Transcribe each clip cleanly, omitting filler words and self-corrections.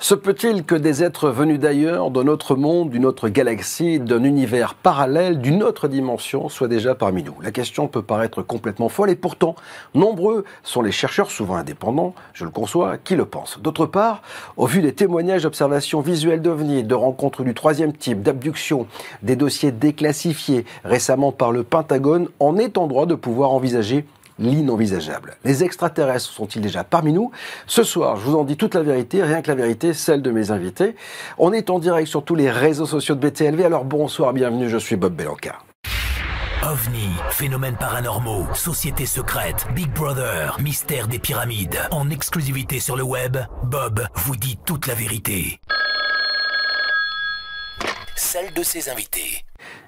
Se peut-il que des êtres venus d'ailleurs, d'un autre monde, d'une autre galaxie, d'un univers parallèle, d'une autre dimension, soient déjà parmi nous? La question peut paraître complètement folle et pourtant, nombreux sont les chercheurs, souvent indépendants, je le conçois, qui le pensent. D'autre part, au vu des témoignages d'observations visuelles d'OVNI, de rencontres du troisième type, d'abductions, des dossiers déclassifiés récemment par le Pentagone, on est en droit de pouvoir envisager l'inenvisageable. Les extraterrestres sont-ils déjà parmi nous? Ce soir, je vous en dis toute la vérité, rien que la vérité, celle de mes invités. On est en direct sur tous les réseaux sociaux de BTLV, alors bonsoir, bienvenue, je suis Bob Belanca. OVNI, phénomènes paranormaux, sociétés secrètes, Big Brother, mystère des pyramides. En exclusivité sur le web, Bob vous dit toute la vérité. Celle de ses invités.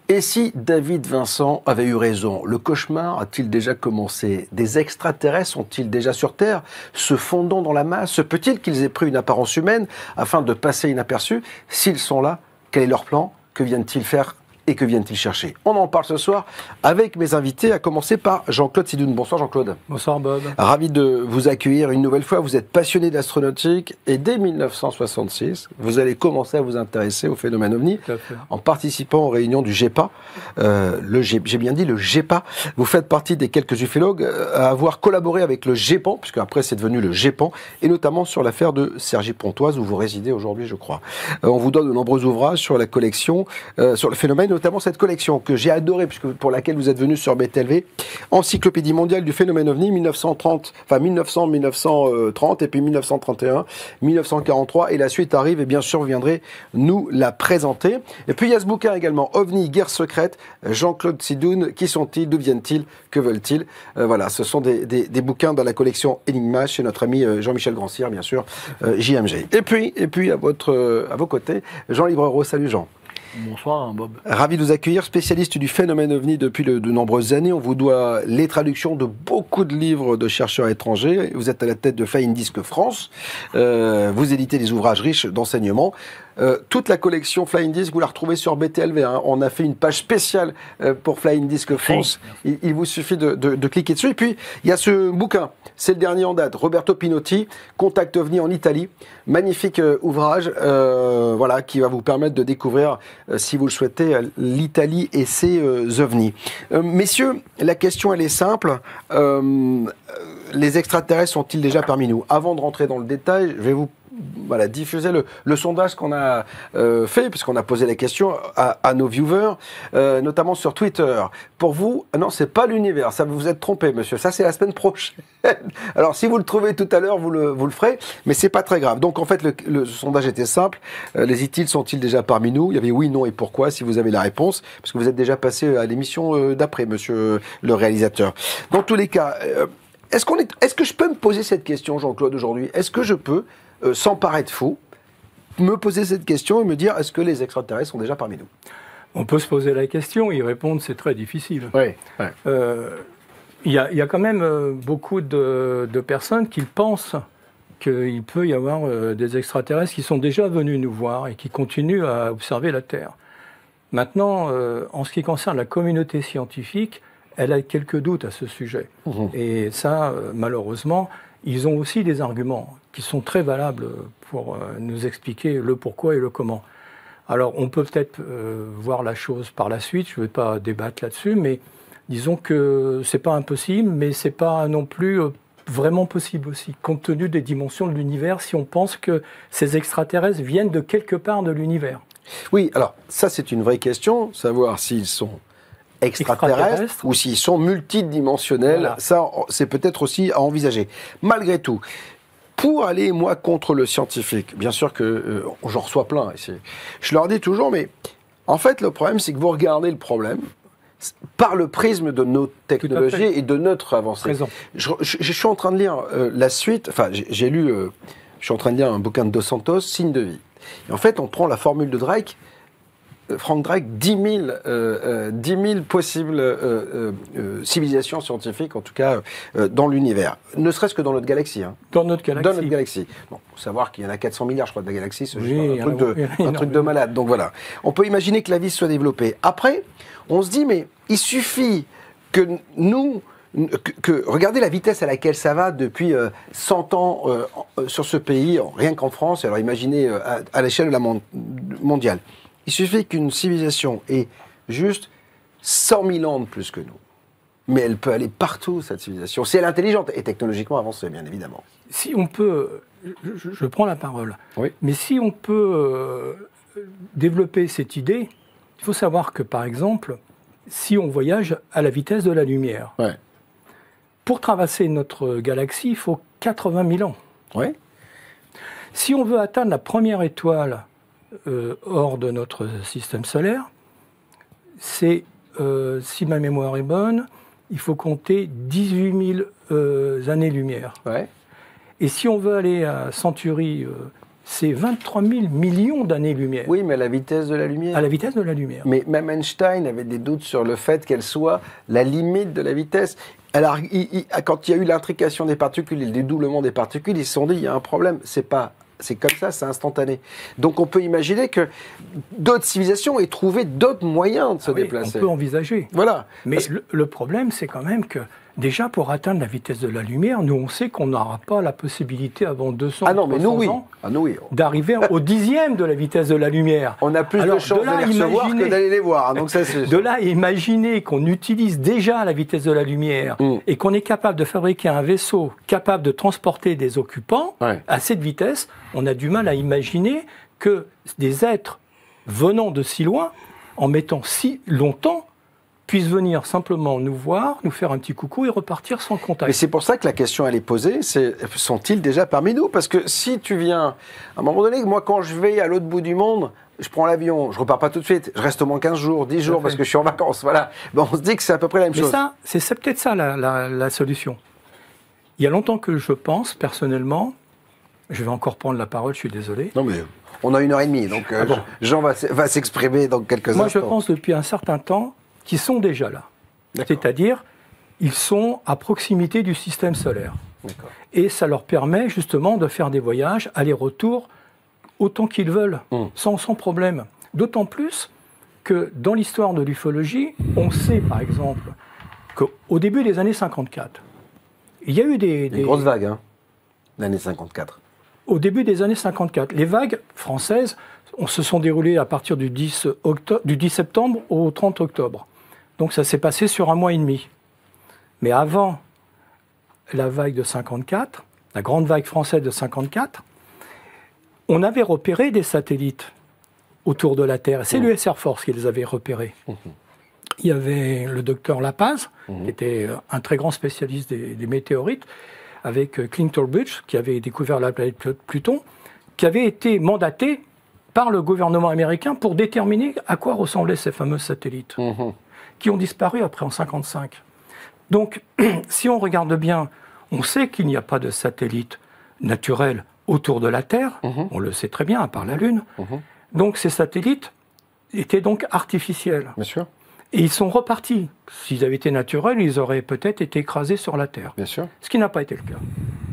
Et si David Vincent avait eu raison, le cauchemar a-t-il déjà commencé? Des extraterrestres sont-ils déjà sur Terre, se fondant dans la masse? Se peut-il qu'ils aient pris une apparence humaine afin de passer inaperçus? S'ils sont là, quel est leur plan? Que viennent-ils faire? Et que viennent-ils chercher? On en parle ce soir avec mes invités, à commencer par Jean-Claude Sidoun. Bonsoir Jean-Claude. Bonsoir Bob. Ravi de vous accueillir une nouvelle fois. Vous êtes passionné d'astronautique et dès 1966, vous allez commencer à vous intéresser au phénomène OVNI en participant aux réunions du GEPA. J'ai bien dit le GEPA. Vous faites partie des quelques ufologues à avoir collaboré avec le GEPAN, puisque après c'est devenu le GEPAN, et notamment sur l'affaire de Cergy-Pontoise où vous résidez aujourd'hui, je crois. On vous donne de nombreux ouvrages sur la collection, sur le phénomène, notamment cette collection que j'ai adorée, puisque pour laquelle vous êtes venu sur BTLV, Encyclopédie mondiale du phénomène OVNI, 1930 et puis 1931, 1943, et la suite arrive, et bien sûr vous viendrez nous la présenter. Et puis il y a ce bouquin également, OVNI, guerre secrète, Jean-Claude Sidoun, qui sont-ils, d'où viennent-ils, que veulent-ils? Voilà, ce sont des bouquins dans la collection Enigma, chez notre ami Jean-Michel Grandcir, bien sûr, JMG. Et puis à vos côtés, Jean Librereau. Salut Jean. Bonsoir Bob. Ravi de vous accueillir, spécialiste du phénomène OVNI depuis de nombreuses années. On vous doit les traductions de beaucoup de livres de chercheurs étrangers. Vous êtes à la tête de Flying Disc France. Vous éditez des ouvrages riches d'enseignements. Toute la collection Flying Disc, vous la retrouvez sur BTLV. Hein. On a fait une page spéciale pour Flying Disc France. Il vous suffit de cliquer dessus. Et puis, il y a ce bouquin. C'est le dernier en date. Roberto Pinotti, Contact OVNI en Italie. Magnifique ouvrage, voilà, qui va vous permettre de découvrir, si vous le souhaitez, l'Italie et ses ovnis. Messieurs, la question, elle est simple. Les extraterrestres sont-ils déjà parmi nous? Avant de rentrer dans le détail, je vais vous diffuser le sondage qu'on a fait, puisqu'on a posé la question à nos viewers, notamment sur Twitter. Pour vous, non, c'est pas l'univers, ça vous êtes trompé, monsieur. Ça, c'est la semaine prochaine. Alors, si vous le trouvez tout à l'heure, vous le ferez, mais c'est pas très grave. Donc, en fait, le sondage était simple. Les ITIL sont-ils déjà parmi nous? Il y avait oui, non et pourquoi, si vous avez la réponse, parce que vous êtes déjà passé à l'émission d'après, monsieur le réalisateur. Dans tous les cas, est-ce que je peux me poser cette question, Jean-Claude, aujourd'hui? Est-ce que je peux, sans paraître fou, me poser cette question et me dire, est-ce que les extraterrestres sont déjà parmi nous? On peut se poser la question, y répondre, c'est très difficile. Oui. Il y a quand même beaucoup de personnes qui pensent qu'il peut y avoir des extraterrestres qui sont déjà venus nous voir et qui continuent à observer la Terre. Maintenant, en ce qui concerne la communauté scientifique, elle a quelques doutes à ce sujet. Et ça, malheureusement, ils ont aussi des arguments qui sont très valables pour nous expliquer le pourquoi et le comment. Alors, on peut peut-être voir la chose par la suite, je ne vais pas débattre là-dessus, mais disons que ce n'est pas impossible, mais ce n'est pas non plus vraiment possible aussi, compte tenu des dimensions de l'univers, si on pense que ces extraterrestres viennent de quelque part de l'univers. Oui, alors, ça c'est une vraie question, savoir s'ils sont extraterrestres ou s'ils sont multidimensionnels, voilà. Ça c'est peut-être aussi à envisager. Malgré tout, pour aller, moi, contre le scientifique, bien sûr que j'en reçois plein ici, je leur dis toujours, mais en fait, le problème, c'est que vous regardez le problème par le prisme de nos technologies et de notre avancée. Je suis en train de lire la suite, enfin, j'ai lu, je suis en train de lire un bouquin de Dos Santos, Signe de vie. Et en fait, on prend la formule de Drake, Frank Drake, 10 000 possibles civilisations scientifiques, en tout cas, dans l'univers. Ne serait-ce que dans notre galaxie. Hein. Dans notre galaxie. Bon, faut savoir qu'il y en a 400 milliards, je crois, de la galaxie. C'est un truc de malade. Donc voilà. On peut imaginer que la vie soit développée. Après, on se dit, mais il suffit que nous regardez la vitesse à laquelle ça va depuis 100 ans sur ce pays, rien qu'en France, alors imaginez à l'échelle de la mondiale. Il suffit qu'une civilisation ait juste 100 000 ans de plus que nous. Mais elle peut aller partout, cette civilisation. Si elle est intelligente et technologiquement avancée, bien évidemment. Si on peut, je prends la parole, oui. Mais si on peut développer cette idée, il faut savoir que, par exemple, si on voyage à la vitesse de la lumière, ouais. Pour traverser notre galaxie, il faut 80 000 ans. Ouais. Si on veut atteindre la première étoile hors de notre système solaire, c'est, si ma mémoire est bonne, il faut compter 18 000 années-lumière. Ouais. Et si on veut aller à Centauri, c'est 23 000 millions d'années-lumière. Oui, mais à la vitesse de la lumière. À la vitesse de la lumière. Mais même Einstein avait des doutes sur le fait qu'elle soit la limite de la vitesse. Alors, quand il y a eu l'intrication des particules et le dédoublement des particules, ils se sont dit, il y a un problème, c'est comme ça, c'est instantané. Donc on peut imaginer que d'autres civilisations aient trouvé d'autres moyens de se déplacer. On peut envisager. Voilà. Mais le problème, c'est quand même que, déjà, pour atteindre la vitesse de la lumière, nous, on sait qu'on n'aura pas la possibilité, avant 200 ans, d'arriver au dixième de la vitesse de la lumière. On a plus de chances de les recevoir que d'aller les voir. Donc ça, de là, imaginer qu'on utilise déjà la vitesse de la lumière et qu'on est capable de fabriquer un vaisseau capable de transporter des occupants à cette vitesse, on a du mal à imaginer que des êtres venant de si loin, en mettant si longtemps, puissent venir simplement nous voir, nous faire un petit coucou et repartir sans contact. Mais c'est pour ça que la question elle est posée, sont-ils déjà parmi nous? Parce que si tu viens, à un moment donné, moi quand je vais à l'autre bout du monde, je prends l'avion, je repars pas tout de suite, je reste au moins 15 jours, 10 jours parce que je suis en vacances, voilà. Bon, on se dit que c'est à peu près la même chose. Mais ça, c'est peut-être ça la solution. Il y a longtemps que je pense, personnellement, je vais encore prendre la parole, je suis désolé. Non mais on a 1h30, donc Jean va s'exprimer dans quelques instants. Moi je pense depuis un certain temps qu'ils sont déjà là. C'est-à-dire, ils sont à proximité du système solaire. Et ça leur permet justement de faire des voyages, aller-retour, autant qu'ils veulent, sans problème. D'autant plus que dans l'histoire de l'ufologie, on sait par exemple qu'au début des années 54, il y a eu des grosses vagues, hein, l'année 54. Au début des années 54, les vagues françaises se sont déroulées à partir du 10 septembre au 30 octobre. Donc ça s'est passé sur un mois et demi. Mais avant la vague de 54, la grande vague française de 54, on avait repéré des satellites autour de la Terre. C'est l'US Air Force qui les avait repérés. Il y avait le docteur Lapaz, qui était un très grand spécialiste des météorites, avec Clint Bush, qui avait découvert la planète Pluton, qui avait été mandaté par le gouvernement américain pour déterminer à quoi ressemblaient ces fameux satellites, qui ont disparu après en 1955. Donc, si on regarde bien, on sait qu'il n'y a pas de satellite naturel autour de la Terre, on le sait très bien, à part la Lune. Donc ces satellites étaient donc artificiels. Bien sûr. Et ils sont repartis. S'ils avaient été naturels, ils auraient peut-être été écrasés sur la Terre. Bien sûr. Ce qui n'a pas été le cas.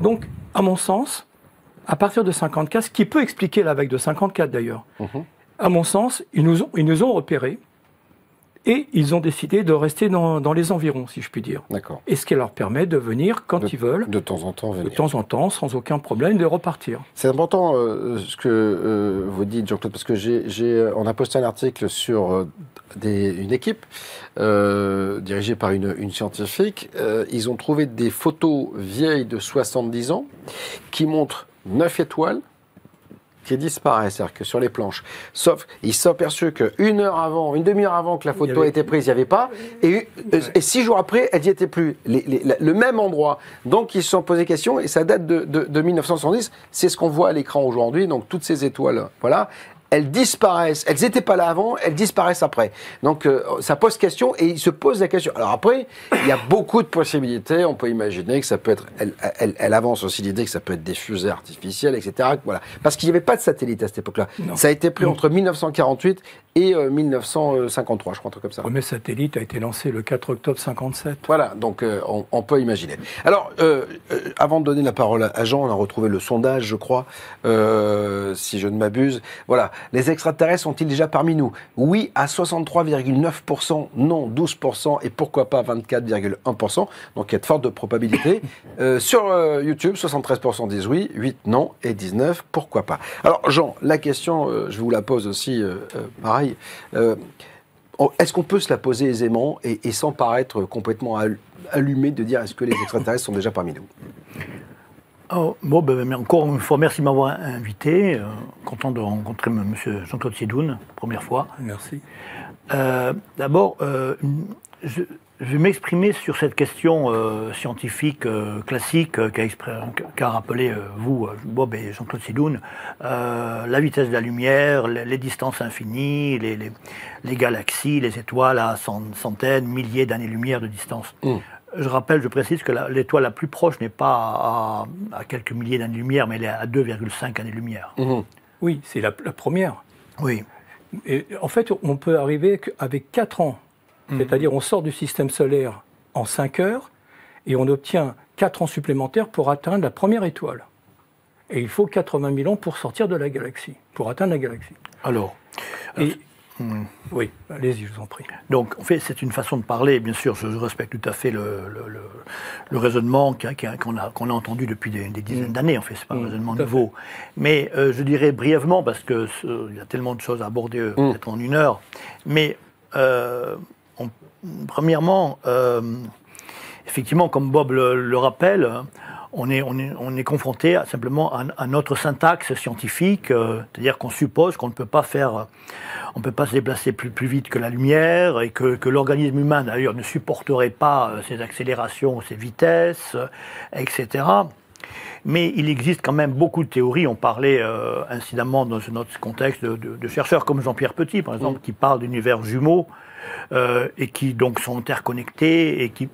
Donc, à mon sens, à partir de 1954, ce qui peut expliquer la vague de 1954 d'ailleurs, à mon sens, ils nous ont repérés et ils ont décidé de rester dans les environs, si je puis dire. D'accord. Et ce qui leur permet de venir quand ils veulent. De temps en temps venir. De temps en temps, sans aucun problème, de repartir. C'est important ce que vous dites, Jean-Claude, parce que on a posté un article sur une équipe dirigée par une scientifique. Ils ont trouvé des photos vieilles de 70 ans qui montrent 9 étoiles qui disparaissent, c'est-à-dire que sur les planches. Sauf, ils se sont aperçus qu'une demi-heure avant que la photo ait été prise, il n'y avait pas, et 6 jours après, elle n'y était plus. Le même endroit. Donc, ils se sont posé question, et ça date de 1970, c'est ce qu'on voit à l'écran aujourd'hui, donc toutes ces étoiles, voilà, elles disparaissent. Elles n'étaient pas là avant, elles disparaissent après. Donc, ça pose question, et ils se posent la question. Alors après, il y a beaucoup de possibilités. On peut imaginer que ça peut être... Elle avance aussi l'idée que ça peut être des fusées artificielles, etc. Voilà. Parce qu'il n'y avait pas de satellite à cette époque-là. Ça a été pris entre 1948 et 1953, je crois, un truc comme ça. Le premier satellite a été lancé le 4 octobre 57. Voilà, donc on peut imaginer. Alors, avant de donner la parole à Jean, on a retrouvé le sondage, je crois, si je ne m'abuse. Voilà, les extraterrestres sont-ils déjà parmi nous? Oui à 63,9%, non 12%, et pourquoi pas 24,1%. Donc il y a de fortes probabilités. Sur YouTube, 73% disent oui, 8 non, et 19 pourquoi pas. Alors Jean, la question, je vous la pose aussi, pareil. Est-ce qu'on peut se la poser aisément et sans paraître complètement allumé de dire est-ce que les extraterrestres sont déjà parmi nous? Mais encore une fois, merci de m'avoir invité. Content de rencontrer M. Jean-Claude Sidoun, première fois. Merci. D'abord, je vais m'exprimer sur cette question scientifique classique qu'a rappelé vous, Bob et Jean-Claude Sidoun. La vitesse de la lumière, les distances infinies, les galaxies, les étoiles à centaines, milliers d'années-lumière de distance. Je précise que l'étoile la plus proche n'est pas à quelques milliers d'années-lumière, mais elle est à 2,5 années-lumière. Oui, c'est la première. Oui. Et en fait, on peut arriver avec 4 ans. C'est-à-dire, on sort du système solaire en 5 heures et on obtient 4 ans supplémentaires pour atteindre la première étoile. Et il faut 80 000 ans pour sortir de la galaxie, pour atteindre la galaxie. Alors, oui, allez-y, je vous en prie. Donc, en fait, c'est une façon de parler. Bien sûr, je respecte tout à fait le raisonnement qu'on a entendu depuis des dizaines d'années. En fait, c'est pas un raisonnement nouveau. Mais je dirais brièvement, parce que il y a tellement de choses à aborder peut-être en une heure. Mais premièrement, effectivement, comme Bob le rappelle, on est confronté simplement à notre syntaxe scientifique, c'est-à-dire qu'on suppose qu'on ne peut pas se déplacer plus vite que la lumière et que l'organisme humain d'ailleurs ne supporterait pas ces accélérations, ces vitesses, etc. Mais il existe quand même beaucoup de théories. On parlait incidemment dans notre contexte de chercheurs comme Jean-Pierre Petit, par exemple, qui parlent d'univers jumeaux et qui donc sont interconnectés et qui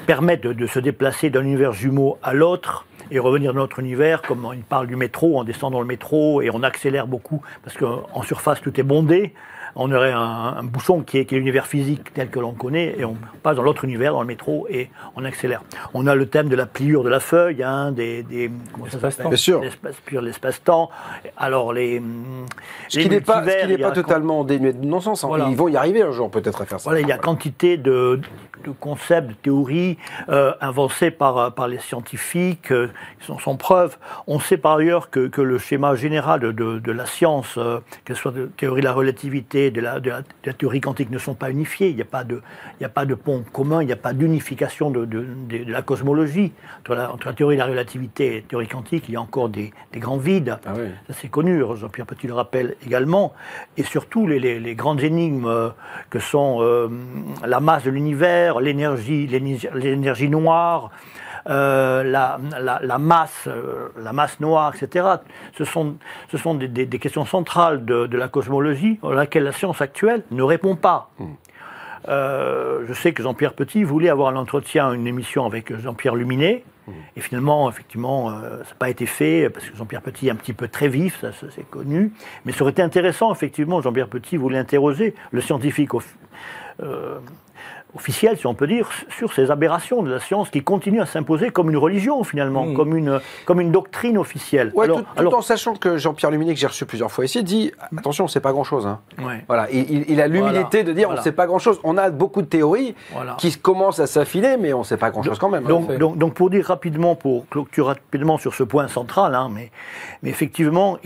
permettent de se déplacer d'un univers jumeau à l'autre et revenir dans notre univers, comme il parle du métro, on descend dans le métro et on accélère beaucoup, parce qu'en surface tout est bondé, on aurait un bouchon qui est l'univers physique tel que l'on connaît, et on passe dans l'autre univers, dans le métro, et on accélère. On a le thème de la pliure de la feuille, Bien sûr. L'espace-temps. Alors ce qui n'est pas totalement dénué de non-sens. Hein. Voilà. Ils vont y arriver un jour peut-être à faire ça. Voilà, il y a quantité de concepts, de théories inventés par les scientifiques qui sont sans preuve. On sait par ailleurs que le schéma général de la science, qu'elle soit de théorie de la relativité, de la théorie quantique, ne sont pas unifiés. Il n'y a pas de pont commun, il n'y a pas d'unification de la cosmologie. Entre la théorie de la relativité et la théorie quantique, il y a encore des grands vides. Ah oui. Ça c'est connu, Jean-Pierre Petit le rappelle également. Et surtout les grandes énigmes que sont la masse de l'univers, l'énergie noire, la masse noire, etc. Ce sont des questions centrales de la cosmologie, à laquelle la science actuelle ne répond pas. Je sais que Jean-Pierre Petit voulait avoir un entretien, une émission avec Jean-Pierre Luminet, et finalement, effectivement, ça n'a pas été fait, parce que Jean-Pierre Petit est un petit peu très vif, ça c'est connu, mais ça aurait été intéressant, effectivement, Jean-Pierre Petit voulait interroger le scientifique officiel, si on peut dire, sur ces aberrations de la science qui continuent à s'imposer comme une religion, finalement, comme une doctrine officielle. Ouais, tout en sachant que Jean-Pierre Luminet, que j'ai reçu plusieurs fois ici, dit « Attention, on ne sait pas grand-chose. Hein. » Voilà, il a l'humilité de dire « On ne sait pas grand-chose. » On a beaucoup de théories qui commencent à s'affiner, mais on ne sait pas grand-chose quand même. Donc, pour dire rapidement, pour clôturer rapidement sur ce point central, hein, mais effectivement,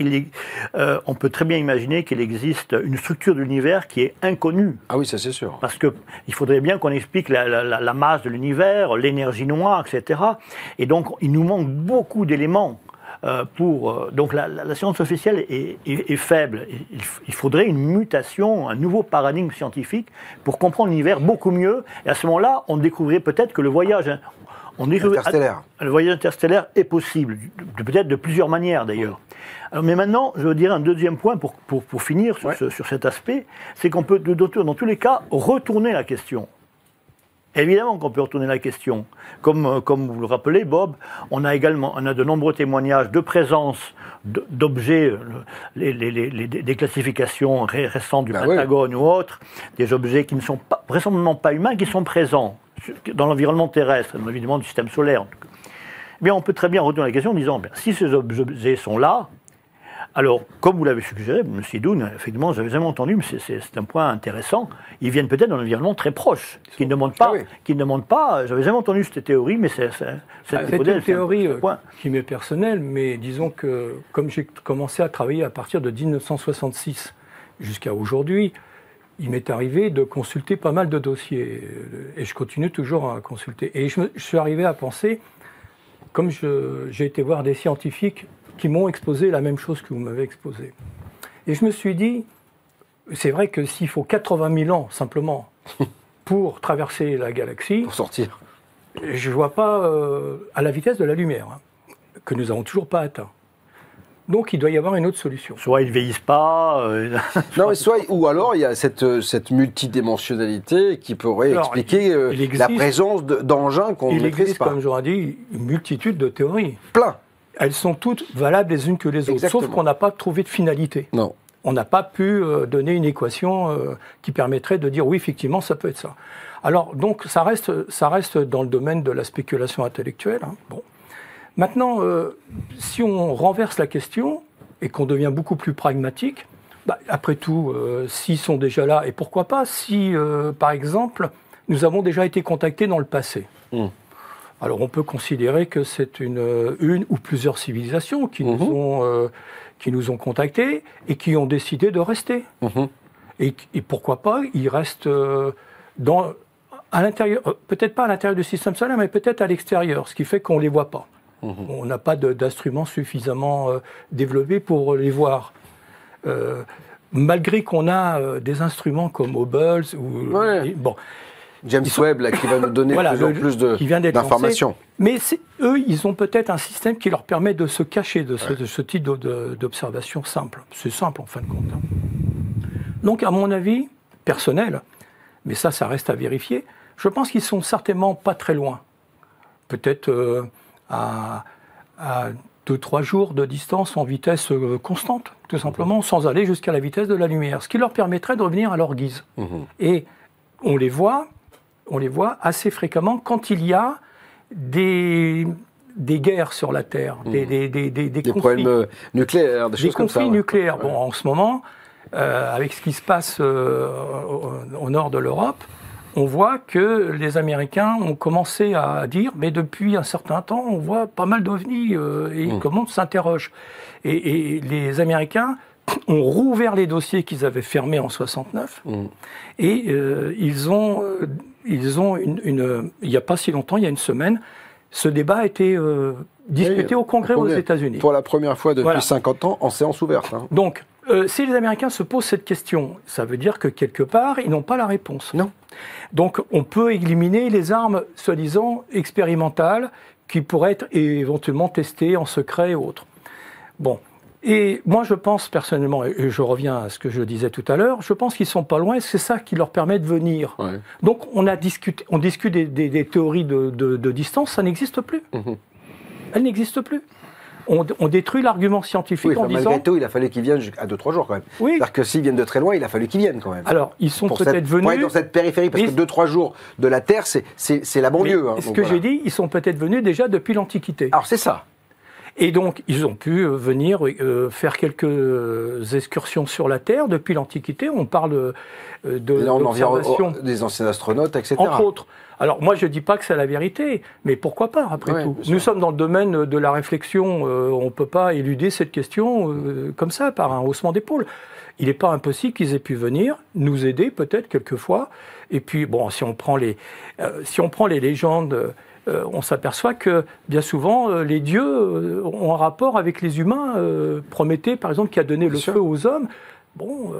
on peut très bien imaginer qu'il existe une structure de l'univers qui est inconnue. Ah oui, ça c'est sûr. Parce qu'il faudrait bien qu'on explique la masse de l'univers, l'énergie noire, etc. Et donc, il nous manque beaucoup d'éléments donc la science officielle est faible. Il faudrait une mutation, un nouveau paradigme scientifique pour comprendre l'univers beaucoup mieux. Et à ce moment-là, on découvrirait peut-être que le voyage interstellaire est possible, peut-être de plusieurs manières d'ailleurs. Mais maintenant, je veux dire un deuxième point pour finir sur cet aspect, c'est qu'on peut dans tous les cas retourner la question. Évidemment qu'on peut retourner la question. Comme vous le rappelez, Bob, on a de nombreux témoignages de présence d'objets, des classifications récentes du Pentagone ou autres, des objets qui ne sont pas, vraisemblablement pas humains, qui sont présents dans l'environnement terrestre, évidemment du système solaire. Eh bien, on peut très bien retourner la question en disant, si ces objets sont là, alors, comme vous l'avez suggéré, M. Sidoun, effectivement, j'avais jamais entendu, mais c'est un point intéressant, ils viennent peut-être d'un environnement très proche, qui ne demande pas, j'avais jamais entendu cette théorie, mais c'est une théorie qui m'est personnelle, mais disons que, comme j'ai commencé à travailler à partir de 1966 jusqu'à aujourd'hui, il m'est arrivé de consulter pas mal de dossiers, et je continue toujours à consulter. Et je suis arrivé à penser, comme j'ai été voir des scientifiques qui m'ont exposé la même chose que vous m'avez exposé. Et je me suis dit, c'est vrai que s'il faut 80 000 ans simplement pour traverser la galaxie, pour sortir, je ne vois pas à la vitesse de la lumière, que nous n'avons toujours pas atteint. Donc il doit y avoir une autre solution. Soit ils ne vieillissent pas... non, mais ou alors il y a cette multidimensionnalité qui pourrait expliquer la présence d'engins qu'on ne maîtrise pas. Il existe, comme j'aurais dit, une multitude de théories. Plein. Elles sont toutes valables les unes que les autres, exactement. Sauf qu'on n'a pas trouvé de finalité. Non. On n'a pas pu donner une équation qui permettrait de dire oui, effectivement, ça peut être ça. Alors, donc, ça reste dans le domaine de la spéculation intellectuelle. Hein. Bon. Maintenant, si on renverse la question et qu'on devient beaucoup plus pragmatique, après tout, s'ils sont déjà là, et pourquoi pas si, par exemple, nous avons déjà été contactés dans le passé. Alors on peut considérer que c'est une ou plusieurs civilisations qui nous ont contactés et qui ont décidé de rester. Et pourquoi pas, ils restent à l'intérieur, peut-être pas à l'intérieur du système solaire, mais peut-être à l'extérieur, ce qui fait qu'on ne les voit pas. On n'a pas d'instruments suffisamment développés pour les voir. Malgré qu'on a des instruments comme Hubble ou... bon. James Webb, là, qui va nous donner plus d'informations. Mais eux, ils ont peut-être un système qui leur permet de se cacher de ce type d'observation simple. C'est simple, en fin de compte. Donc, à mon avis, personnel, mais ça reste à vérifier, je pense qu'ils sont certainement pas très loin. Peut-être à 2-3 jours de distance en vitesse constante, tout simplement, sans aller jusqu'à la vitesse de la lumière, ce qui leur permettrait de revenir à leur guise. Et on les voit assez fréquemment quand il y a des guerres sur la Terre, des problèmes nucléaires, des conflits nucléaires. Bon, en ce moment, avec ce qui se passe au nord de l'Europe, on voit que les Américains ont commencé à dire, mais depuis un certain temps, on voit pas mal d'ovnis, et comment on s'interroge. Et les Américains ont rouvert les dossiers qu'ils avaient fermés en 69, et ils ont il n'y a pas si longtemps, il y a une semaine, ce débat a été discuté au Congrès aux États-Unis. Pour la première fois depuis 50 ans, en séance ouverte. Hein. Donc, si les Américains se posent cette question, ça veut dire que quelque part, ils n'ont pas la réponse. Non. Donc, on peut éliminer les armes, soi-disant, expérimentales, qui pourraient être éventuellement testées en secret et autres. Bon. Et moi, je pense personnellement, et je reviens à ce que je disais tout à l'heure, je pense qu'ils ne sont pas loin, et c'est ça qui leur permet de venir. Ouais. Donc, on discute des théories de distance, ça n'existe plus. Elle n'existe plus. On détruit l'argument scientifique en disant... Malgré tout, il a fallu qu'ils viennent à 2-3 jours quand même. Oui. C'est-à-dire que s'ils viennent de très loin, il a fallu qu'ils viennent quand même. Alors, ils sont peut-être venus... Pour être dans cette périphérie, parce que 2-3 jours de la Terre, c'est la banlieue. Ce que j'ai dit, ils sont peut-être venus déjà depuis l'Antiquité. Alors, c'est ça. Et donc, ils ont pu venir faire quelques excursions sur la Terre depuis l'Antiquité. On parle d'observation des anciens astronautes, etc. Entre autres. Alors, moi, je ne dis pas que c'est la vérité, mais pourquoi pas, après tout. Nous sommes dans le domaine de la réflexion. On ne peut pas éluder cette question comme ça, par un haussement d'épaule. Il n'est pas impossible qu'ils aient pu venir nous aider, peut-être, quelquefois. Et puis, bon, si on prend les légendes... on s'aperçoit que, bien souvent, les dieux ont un rapport avec les humains. Prométhée, par exemple, qui a donné le feu aux hommes. Bon,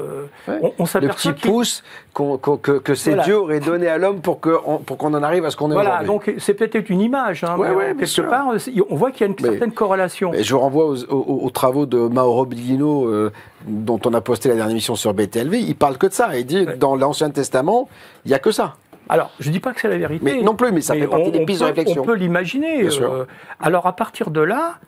on s'aperçoit le petit pouce que ces dieux auraient donné à l'homme pour qu'on en arrive à ce qu'on est aujourd'hui. Voilà, donc c'est peut-être une image. Hein, quelque part, on voit qu'il y a une certaine corrélation. Je renvoie aux travaux de Mauro Biglino, dont on a posté la dernière émission sur BTLV. Il parle que de ça. Il dit, dans l'Ancien Testament, il n'y a que ça. Alors, je ne dis pas que c'est la vérité. Mais non plus, mais ça fait partie des pistes de réflexion. On peut l'imaginer. Bien sûr. Alors, à partir de là,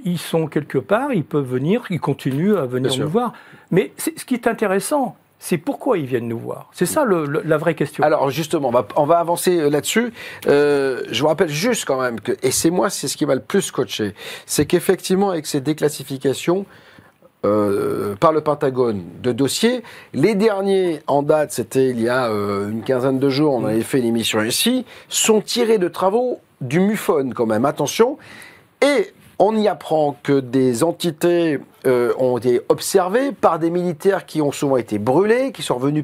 ils sont quelque part, ils peuvent venir, ils continuent à venir nous voir. Mais ce qui est intéressant, c'est pourquoi ils viennent nous voir. C'est ça la vraie question. Alors justement, on va avancer là-dessus. Je vous rappelle juste quand même que, et c'est ce qui m'a le plus scotché, c'est qu'effectivement avec ces déclassifications par le Pentagone de dossiers, les derniers en date, c'était il y a une quinzaine de jours, on avait fait une émission ici, sont tirés de travaux du MUFON quand même, attention, et on y apprend que des entités ont été observées par des militaires qui ont souvent été brûlés, qui sont revenus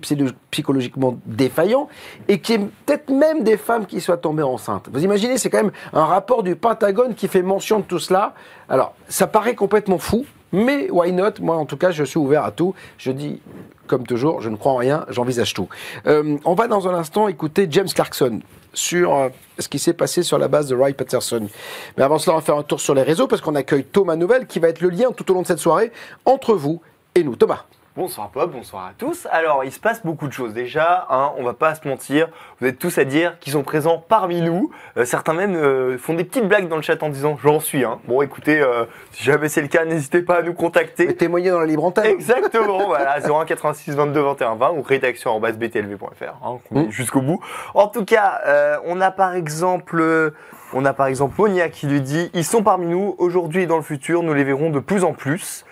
psychologiquement défaillants, et qui peut-être même des femmes qui soient tombées enceintes. Vous imaginez, c'est quand même un rapport du Pentagone qui fait mention de tout cela. Alors, ça paraît complètement fou, mais why not? Moi, en tout cas, je suis ouvert à tout. Je dis, comme toujours, je ne crois en rien, j'envisage tout. On va dans un instant écouter James Clarkson sur ce qui s'est passé sur la base de Wright-Patterson. Mais avant cela, on va faire un tour sur les réseaux parce qu'on accueille Thomas Nouvel qui va être le lien tout au long de cette soirée entre vous et nous. Thomas. Bonsoir Bob, bonsoir à tous. Alors, il se passe beaucoup de choses. Déjà, on va pas se mentir, vous êtes tous à dire qu'ils sont présents parmi nous. Certains même font des petites blagues dans le chat en disant « j'en suis ». Bon, écoutez, si jamais c'est le cas, n'hésitez pas à nous contacter. Et témoigner dans la libre antenne. Exactement, voilà, 01 86 22 21 20 ou rédaction@btlv.fr, jusqu'au bout. En tout cas, on a par exemple Monia qui lui dit « ils sont parmi nous, aujourd'hui et dans le futur, nous les verrons de plus en plus ».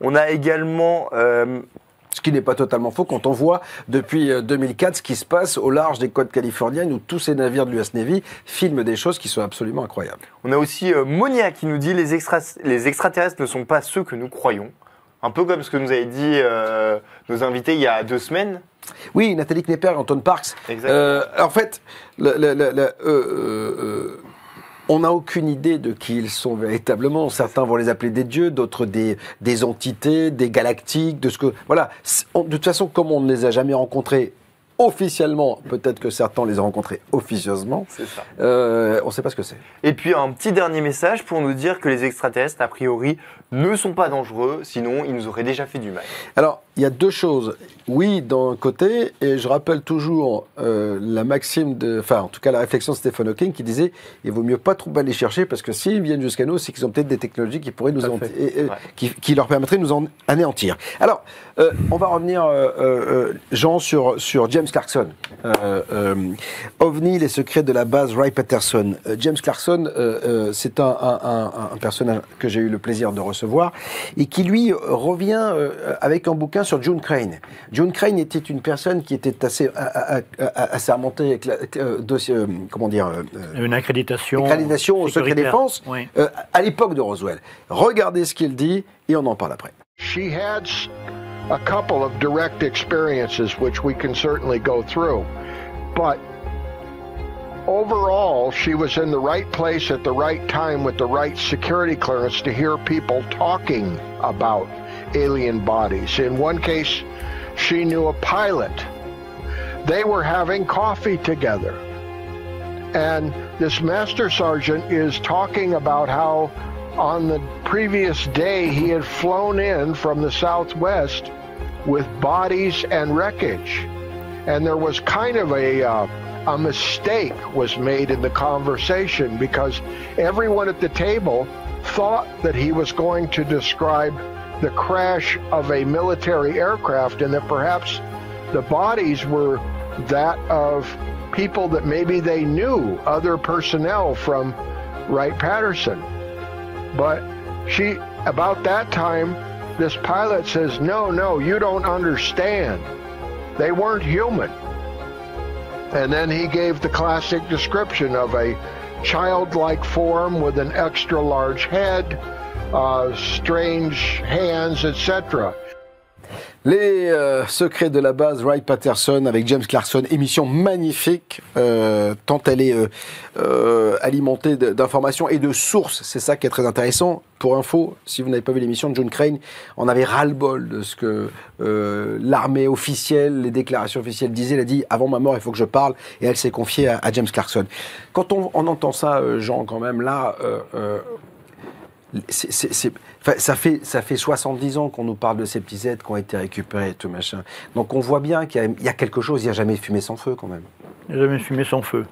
On a également... Ce qui n'est pas totalement faux quand on voit depuis 2004 ce qui se passe au large des côtes californiennes où tous ces navires de l'US Navy filment des choses qui sont absolument incroyables. On a aussi Monia qui nous dit les extraterrestres ne sont pas ceux que nous croyons. Un peu comme ce que nous avaient dit nos invités il y a 2 semaines. Oui, Nathalie Knepper, Anton Parks. Exactement. En fait, on n'a aucune idée de qui ils sont véritablement. Certains vont les appeler des dieux, d'autres des entités, des galactiques, de ce que... Voilà. De toute façon, comme on ne les a jamais rencontrés officiellement, peut-être que certains les ont rencontrés officieusement. C'est ça. On ne sait pas ce que c'est. Et puis un petit dernier message pour nous dire que les extraterrestres, a priori, ne sont pas dangereux, sinon ils nous auraient déjà fait du mal. Alors, il y a 2 choses. Oui, d'un côté, et je rappelle toujours la maxime en tout cas la réflexion de Stephen Hawking qui disait il vaut mieux pas trop aller chercher parce que s'ils viennent jusqu'à nous, c'est qu'ils ont peut-être des technologies qui pourraient nous qui leur permettraient de nous anéantir. Alors, on va revenir, Jean, sur James Clarkson. OVNI, les secrets de la base Wright-Patterson. James Clarkson, c'est un personnage que j'ai eu le plaisir de recevoir et qui, lui, revient avec un bouquin sur June Crane. June Crane était une personne qui était assez remontée avec une accréditation au secret défense à l'époque de Roswell. Regardez ce qu'il dit et on en parle après. She had a couple of direct experiences which we can certainly go through, but overall she was in the right place at the right time with the right security clearance to hear people talking about alien bodies. In one case, she knew a pilot. They were having coffee together. And this master sergeant is talking about how on the previous day he had flown in from the southwest with bodies and wreckage. And there was kind of a mistake was made in the conversation because everyone at the table thought that he was going to describe the crash of a military aircraft and that perhaps the bodies were that of people that maybe they knew, other personnel from Wright-Patterson. But about that time, this pilot says, no, you don't understand. They weren't human. And then he gave the classic description of a childlike form with an extra large head, strange hands, etc. Les secrets de la base Wright-Patterson avec James Clarkson, émission magnifique, tant elle est alimentée d'informations et de sources, c'est ça qui est très intéressant. Pour info, si vous n'avez pas vu l'émission de John Crane, on avait ras-le-bol de ce que l'armée officielle, les déclarations officielles disaient. Elle a dit, avant ma mort, il faut que je parle, et elle s'est confiée à James Clarkson. Quand on entend ça, Jean, quand même, là... ça fait 70 ans qu'on nous parle de ces petits êtres qui ont été récupérés et tout machin. Donc on voit bien qu'il y a quelque chose, il n'y a jamais fumé sans feu quand même. n'a jamais fumé son feu.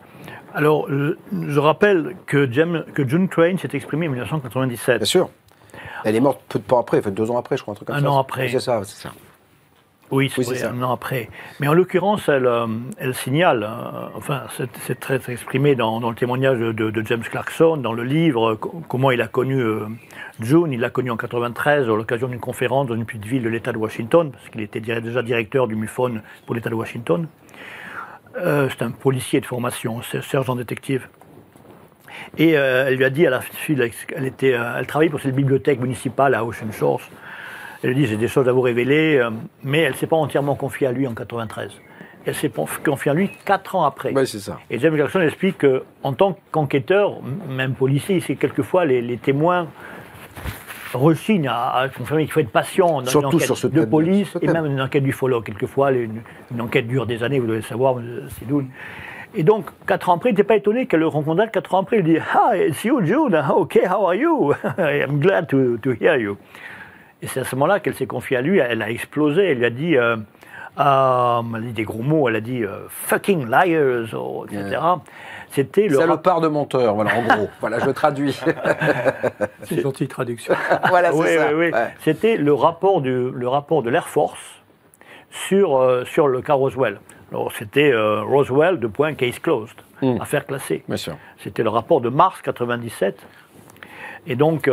Alors, je rappelle que June Crane s'est exprimée en 1997. Bien sûr. Elle est morte peu de temps après, 2 ans après, je crois, un truc comme ça. Un an après. C'est ça, c'est ça. Oui, c'est ça. un an après. Mais en l'occurrence, elle signale, c'est très exprimé dans le témoignage de James Clarkson, dans le livre, comment il a connu June. Il l'a connu en 1993 à l'occasion d'une conférence dans une petite ville de l'État de Washington, parce qu'il était déjà directeur du MUFON pour l'État de Washington. C'est un policier de formation, sergent détective. Et elle lui a dit à la fille, elle travaillait pour cette bibliothèque municipale à Ocean Shores. Elle lui dit, j'ai des choses à vous révéler, mais elle ne s'est pas entièrement confiée à lui en 1993. Elle s'est confiée à lui 4 ans après. Oui, c'est ça. Et James Jackson explique qu'en tant qu'enquêteur, même policier, c'est quelquefois les témoins rechignent à confirmer qu'il faut être patient dans surtout une enquête sur de police et même une enquête d'ufologue. Quelquefois, une enquête dure des années, vous devez le savoir, c'est d'où. Et donc, 4 ans après, il n'était pas étonné qu'elle le rencontre 4 ans après. Il dit « Hi, it's you, June. OK, how are you? I'm glad to hear you. » Et c'est à ce moment-là qu'elle s'est confiée à lui. Elle a explosé. Elle lui a dit, elle a dit des gros mots. Elle a dit fucking liars, etc. Yeah. C'était le salopard de menteur, voilà, en gros. Voilà, je traduis. C'est une gentille traduction. Voilà, c'est ça. Oui. Ouais. C'était le rapport de l'Air Force sur le cas Roswell. Alors, c'était Roswell, case closed, affaire classée. Bien sûr. C'était le rapport de mars 1997. Et donc,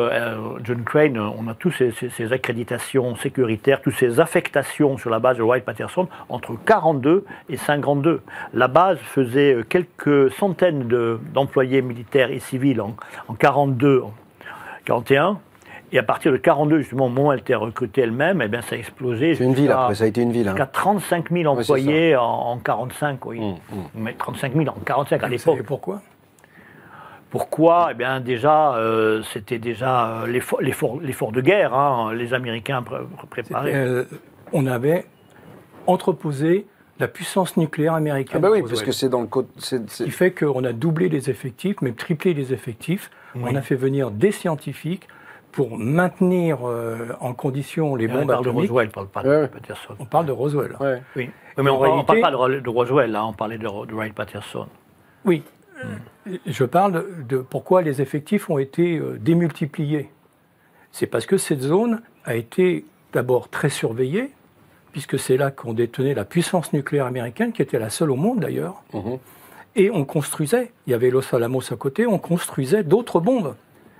June Crane, on a tous ces accréditations sécuritaires, toutes ces affectations sur la base de Wright-Patterson entre 1942 et 1952. La base faisait quelques centaines d'employés militaires et civils en 1942, 1941. Et à partir de 1942, justement, au moment où elle était recrutée elle-même, eh bien, ça a explosé. C'est une ville, après, ça a été une ville. Jusqu'à 35 000 employés en 1945, oui. Mais 35 000 en 1945 à l'époque. Et pourquoi ? Pourquoi ? Eh bien, déjà, c'était déjà l'effort de guerre, hein, les Américains préparaient. On avait entreposé la puissance nucléaire américaine. Ah bah oui, parce que c'est dans le code. Ce qui fait qu'on a doublé les effectifs, même triplé les effectifs. Oui. On a fait venir des scientifiques pour maintenir en condition les bombes atomiques. On parle de Roswell, on parle pas de Patterson. On parle de Roswell. Ouais. Oui. Mais on ne parle pas de Roswell, là, on parlait de Wright-Patterson. Oui. Je parle de pourquoi les effectifs ont été démultipliés. C'est parce que cette zone a été d'abord très surveillée, puisque c'est là qu'on détenait la puissance nucléaire américaine, qui était la seule au monde d'ailleurs. Et on construisait, il y avait Los Alamos à côté, on construisait d'autres bombes.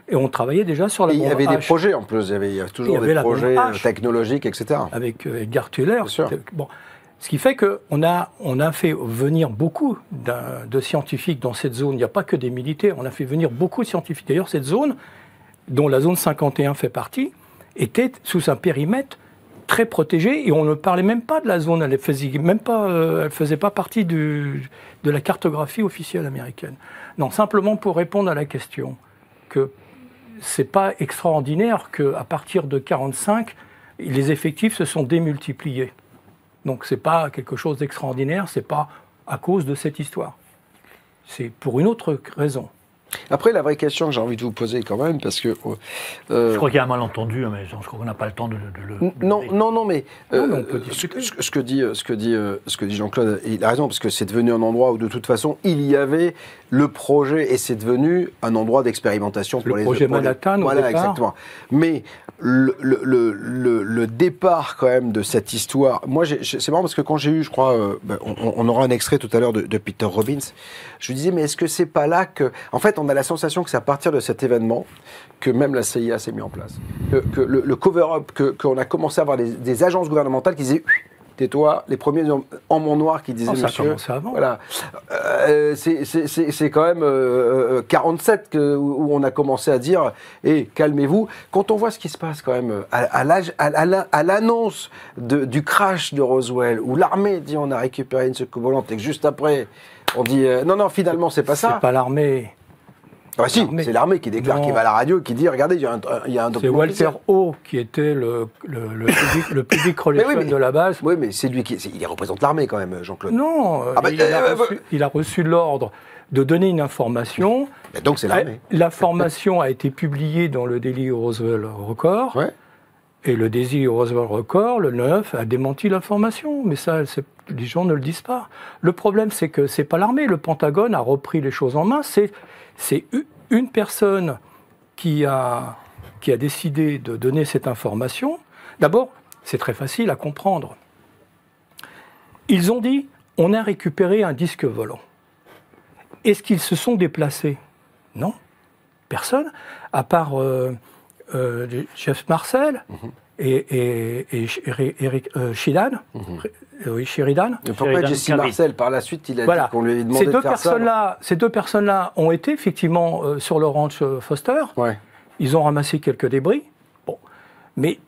Et on travaillait déjà sur la bombe H. Il y avait des projets en plus, il y a toujours des projets technologiques, etc. Avec Edgar Tuller. Bon. Ce qui fait qu'on a fait venir beaucoup de scientifiques dans cette zone. Il n'y a pas que des militaires, on a fait venir beaucoup de scientifiques. D'ailleurs, cette zone, dont la zone 51 fait partie, était sous un périmètre très protégé et on ne parlait même pas de la zone. Elle ne faisait pas partie de la cartographie officielle américaine. Non, simplement pour répondre à la question que c'est pas extraordinaire qu'à partir de 1945, les effectifs se sont démultipliés. Donc ce n'est pas quelque chose d'extraordinaire, ce n'est pas à cause de cette histoire. C'est pour une autre raison. Après, la vraie question que j'ai envie de vous poser quand même, parce que... je crois qu'il y a un malentendu, mais je crois qu'on n'a pas le temps de le... Non, mais ce que dit Jean-Claude, il a raison, parce que c'est devenu un endroit où de toute façon, il y avait le projet, et c'est devenu un endroit d'expérimentation pour le projet Manhattan, voilà, exactement. Mais le départ quand même de cette histoire, moi c'est marrant parce que quand j'ai eu, je crois, on aura un extrait tout à l'heure de Peter Robbins, je lui disais mais est-ce que c'est pas là que, en fait on a la sensation que c'est à partir de cet événement que même la CIA s'est mis en place, que le cover-up, qu'on a commencé à avoir des agences gouvernementales qui disaient tais-toi, les premiers en mon noir qui disaient ça monsieur, a commencé avant. Voilà, c'est quand même 47 où on a commencé à dire calmez-vous. Quand on voit ce qui se passe quand même à l'annonce du crash de Roswell, où l'armée dit on a récupéré une soucoupe volante et que juste après on dit non finalement c'est pas ça. C'est pas l'armée. Ah si, c'est l'armée qui déclare, qui va à la radio, qui dit regardez, il y a un document. C'est Walter O qui était le public relation de la base. Oui, mais c'est lui il représente l'armée quand même, Jean-Claude. Non, il a reçu l'ordre de donner une information. Et donc c'est l'armée. L'information a été publiée dans le Daily Roswell Record. Ouais. Et le Daisy Roswell Record, le 9, a démenti l'information. Mais ça, les gens ne le disent pas. Le problème, c'est que c'est pas l'armée. Le Pentagone a repris les choses en main. C'est une personne qui a décidé de donner cette information. D'abord, c'est très facile à comprendre. Ils ont dit, on a récupéré un disque volant. Est-ce qu'ils se sont déplacés? Non, personne, à part Jeff Marcel et Eric Sheridan. Oui, Sheridan. Pourquoi Jesse Marcel, par la suite, il a dit qu'on lui avait demandé de faire ça? Ces deux personnes-là ont été effectivement sur le ranch Foster. Ouais. Ils ont ramassé quelques débris. Bon. Mais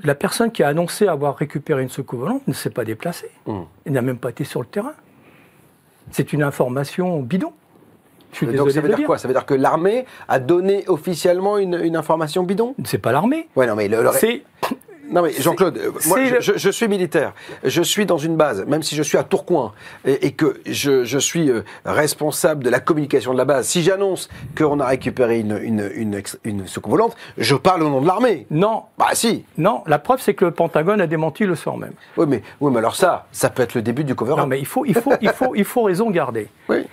la personne qui a annoncé avoir récupéré une soucoupe volante ne s'est pas déplacée. Elle n'a même pas été sur le terrain. C'est une information bidon. Je suis désolé. Donc ça veut dire quoi? Ça veut dire que l'armée a donné officiellement une information bidon? C'est pas l'armée. Ouais, non, mais non mais Jean-Claude, moi je suis militaire, je suis dans une base, même si je suis à Tourcoing et que je suis responsable de la communication de la base. Si j'annonce qu'on a récupéré une soucoupe volante, je parle au nom de l'armée. Non. Bah si. Non, la preuve c'est que le Pentagone a démenti le soir même. Oui mais alors ça peut être le début du cover-up. Non mais il faut raison garder. Oui.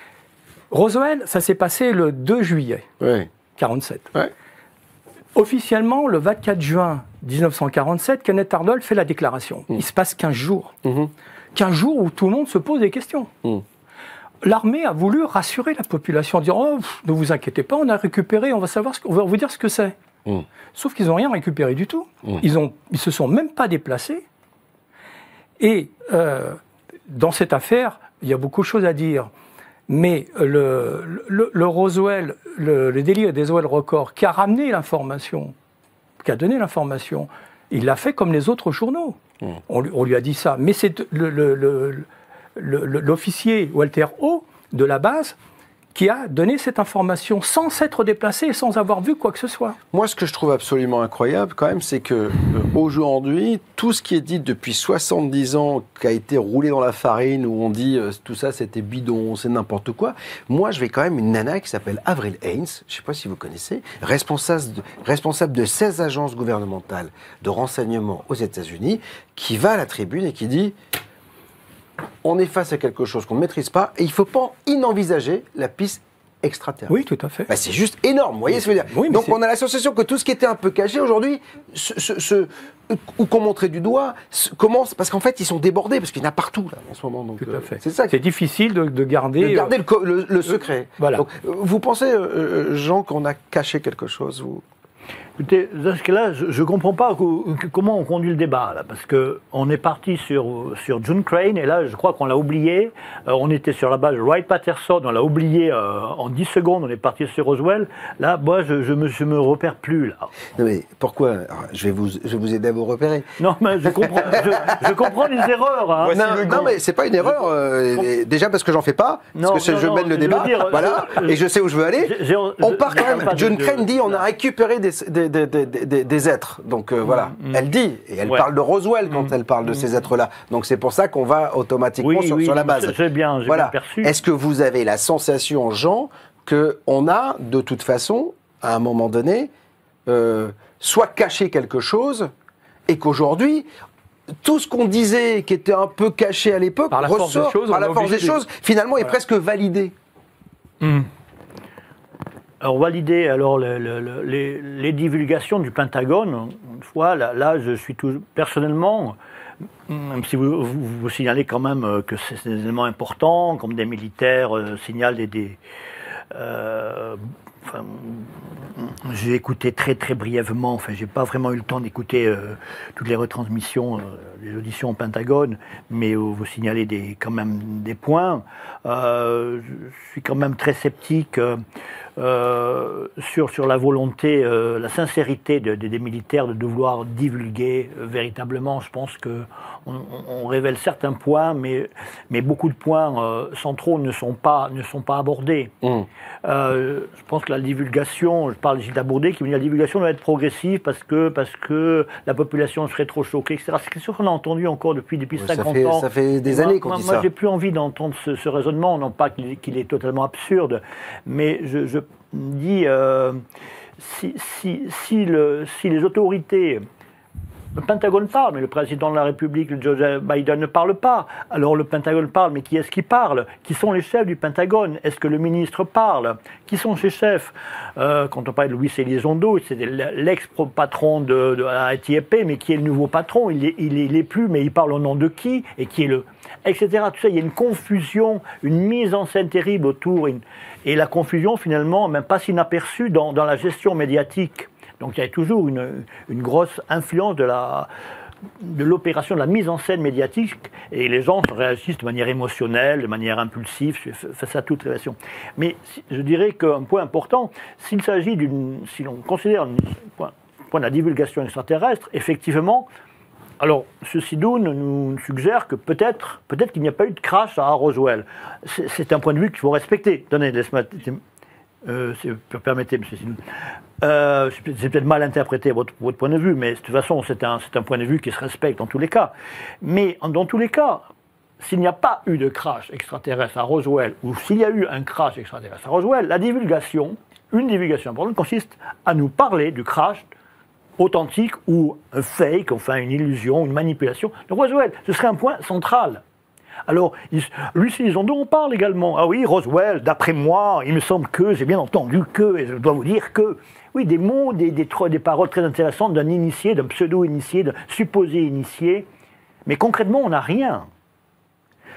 Roswell, ça s'est passé le 2 juillet 47. Ouais. Officiellement, le 24 juin 1947, Kenneth Arnold fait la déclaration. Il se passe 15 jours. 15 jours où tout le monde se pose des questions. L'armée a voulu rassurer la population en disant « Oh, ne vous inquiétez pas, on a récupéré, on va vous dire ce que c'est. » Sauf qu'ils n'ont rien récupéré du tout. Ils se sont même pas déplacés. Et dans cette affaire, il y a beaucoup de choses à dire. Mais le Roswell, le Daily Roswell Record, qui a ramené l'information, qui a donné l'information, il l'a fait comme les autres journaux. On lui a dit ça. Mais c'est l'officier Walter O de la base qui a donné cette information sans s'être déplacé et sans avoir vu quoi que ce soit. Moi, ce que je trouve absolument incroyable, quand même, c'est que aujourd'hui, tout ce qui est dit depuis 70 ans, qui a été roulé dans la farine, où on dit tout ça, c'était bidon, c'est n'importe quoi. Moi, je vais quand même une nana qui s'appelle Avril Haines, je ne sais pas si vous connaissez, responsable de 16 agences gouvernementales de renseignement aux États-Unis, qui va à la tribune et qui dit: on est face à quelque chose qu'on ne maîtrise pas et il ne faut pas inenvisager la piste extraterrestre. Oui, tout à fait. Bah, c'est juste énorme, vous voyez ce que je veux dire. Oui, donc on a la sensation que tout ce qui était un peu caché aujourd'hui, ou qu'on montrait du doigt, commence, parce qu'en fait ils sont débordés, parce qu'il y en a partout là, en ce moment. Donc, tout à fait. C'est ça. C'est difficile de garder le secret. Voilà. Donc, vous pensez, Jean, qu'on a caché quelque chose Écoutez, dans ce cas-là, je ne comprends pas comment on conduit le débat, là, parce qu'on est parti sur John Crane, et là, je crois qu'on l'a oublié. On était sur la base Wright-Patterson, on l'a oublié en 10 secondes, on est parti sur Roswell. Là, moi, je me repère plus, là. Non, mais pourquoi? Alors, je vais vous aider à vous repérer. Non, mais je comprends les erreurs. Hein. Non, mais c'est pas une erreur. Déjà parce que j'en fais pas, parce que je mène le débat, voilà, et je sais où je veux aller. On part quand même. John Crane dit on a récupéré des êtres. Donc voilà, elle dit, et elle parle de Roswell quand elle parle de ces êtres-là. Donc c'est pour ça qu'on va automatiquement sur la base. J'ai bien perçu. Est-ce que vous avez la sensation, Jean, qu'on a, de toute façon, à un moment donné, soit caché quelque chose, et qu'aujourd'hui, tout ce qu'on disait, qui était un peu caché à l'époque, ressort par la force des choses, finalement est presque validé? Alors, valider les divulgations du Pentagone, une fois, là je suis personnellement, même si vous signalez quand même que c'est des éléments importants, comme des militaires signalent j'ai écouté très très brièvement, enfin j'ai pas vraiment eu le temps d'écouter toutes les retransmissions des auditions au Pentagone, mais vous signalez quand même des points. Je suis quand même très sceptique sur la volonté, la sincérité des militaires de vouloir divulguer véritablement. Je pense qu'on révèle certains points, mais beaucoup de points centraux ne sont pas abordés. Je pense que la divulgation, je parle de Gilles Bourdet qui me dit que la divulgation doit être progressive parce que la population serait trop choquée, etc. C'est quelque chose qu'on a entendu encore depuis 50 ans. Ça fait des années qu'on dit ça. Moi, j'ai plus envie d'entendre ce raisonnement, non pas qu'il est totalement absurde, mais je dis si les autorités le Pentagone parle, mais le président de la République, Joe Biden, ne parle pas. Alors le Pentagone parle, mais qui est-ce qui parle? Qui sont les chefs du Pentagone? Est-ce que le ministre parle? Qui sont ces chefs? Quand on parle de Luis Elizondo, c'est l'ex-patron de la ATP, mais qui est le nouveau patron? Il est plus, mais il parle au nom de qui? Et qui est le... etc. Tout ça, il y a une confusion, une mise en scène terrible autour. Et la confusion, finalement, même pas inaperçue dans la gestion médiatique. Donc il y a toujours une grosse influence de l'opération, de la mise en scène médiatique, et les gens réagissent de manière émotionnelle, de manière impulsive face à toute relation. Mais je dirais qu'un point important, si l'on considère un point de la divulgation extraterrestre, effectivement, alors ce Sidoun nous suggère que peut-être qu'il n'y a pas eu de crash à Roswell. C'est un point de vue qu'il faut respecter. Donnez, laisse-moi... permettez, M. Sidoun. J'ai peut-être mal interprété votre point de vue, mais de toute façon, c'est un point de vue qui se respecte dans tous les cas. Mais dans tous les cas, s'il n'y a pas eu de crash extraterrestre à Roswell, ou s'il y a eu un crash extraterrestre à Roswell, une divulgation importante consiste à nous parler du crash authentique ou un fake, enfin une illusion, une manipulation de Roswell. Ce serait un point central. Alors, Luis Elizondo, on parle également. Ah oui, Roswell, d'après moi, il me semble que, j'ai bien entendu que, et je dois vous dire que. Oui, des mots, des paroles très intéressantes d'un initié, d'un pseudo-initié, d'un supposé initié. Mais concrètement, on n'a rien.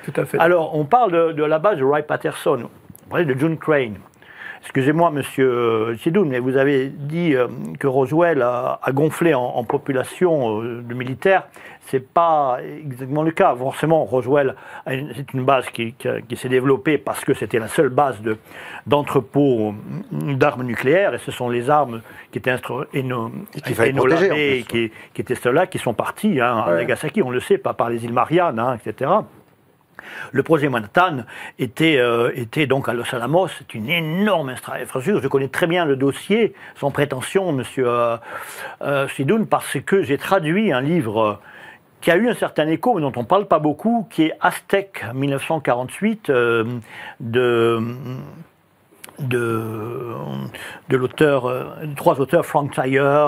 Tout à fait. Alors, on parle de la base de Wright-Patterson. On parlait de John Crane. Excusez-moi, monsieur Sidoun, mais vous avez dit que Roswell a gonflé en population de militaires. Ce n'est pas exactement le cas. Forcément, Roswell, c'est une base qui s'est développée parce que c'était la seule base d'entrepôt d'armes nucléaires, et ce sont les armes qui étaient qui étaient ceux-là qui sont partis à Nagasaki, on le sait, pas par les îles Mariannes, etc. Le projet Manhattan était donc à Los Alamos. C'est une énorme infrastructure. Je connais très bien le dossier, sans prétention, monsieur Sidoun, parce que j'ai traduit un livre qui a eu un certain écho, mais dont on ne parle pas beaucoup, qui est Aztec 1948 de l'auteur, trois auteurs, Frank Tyler,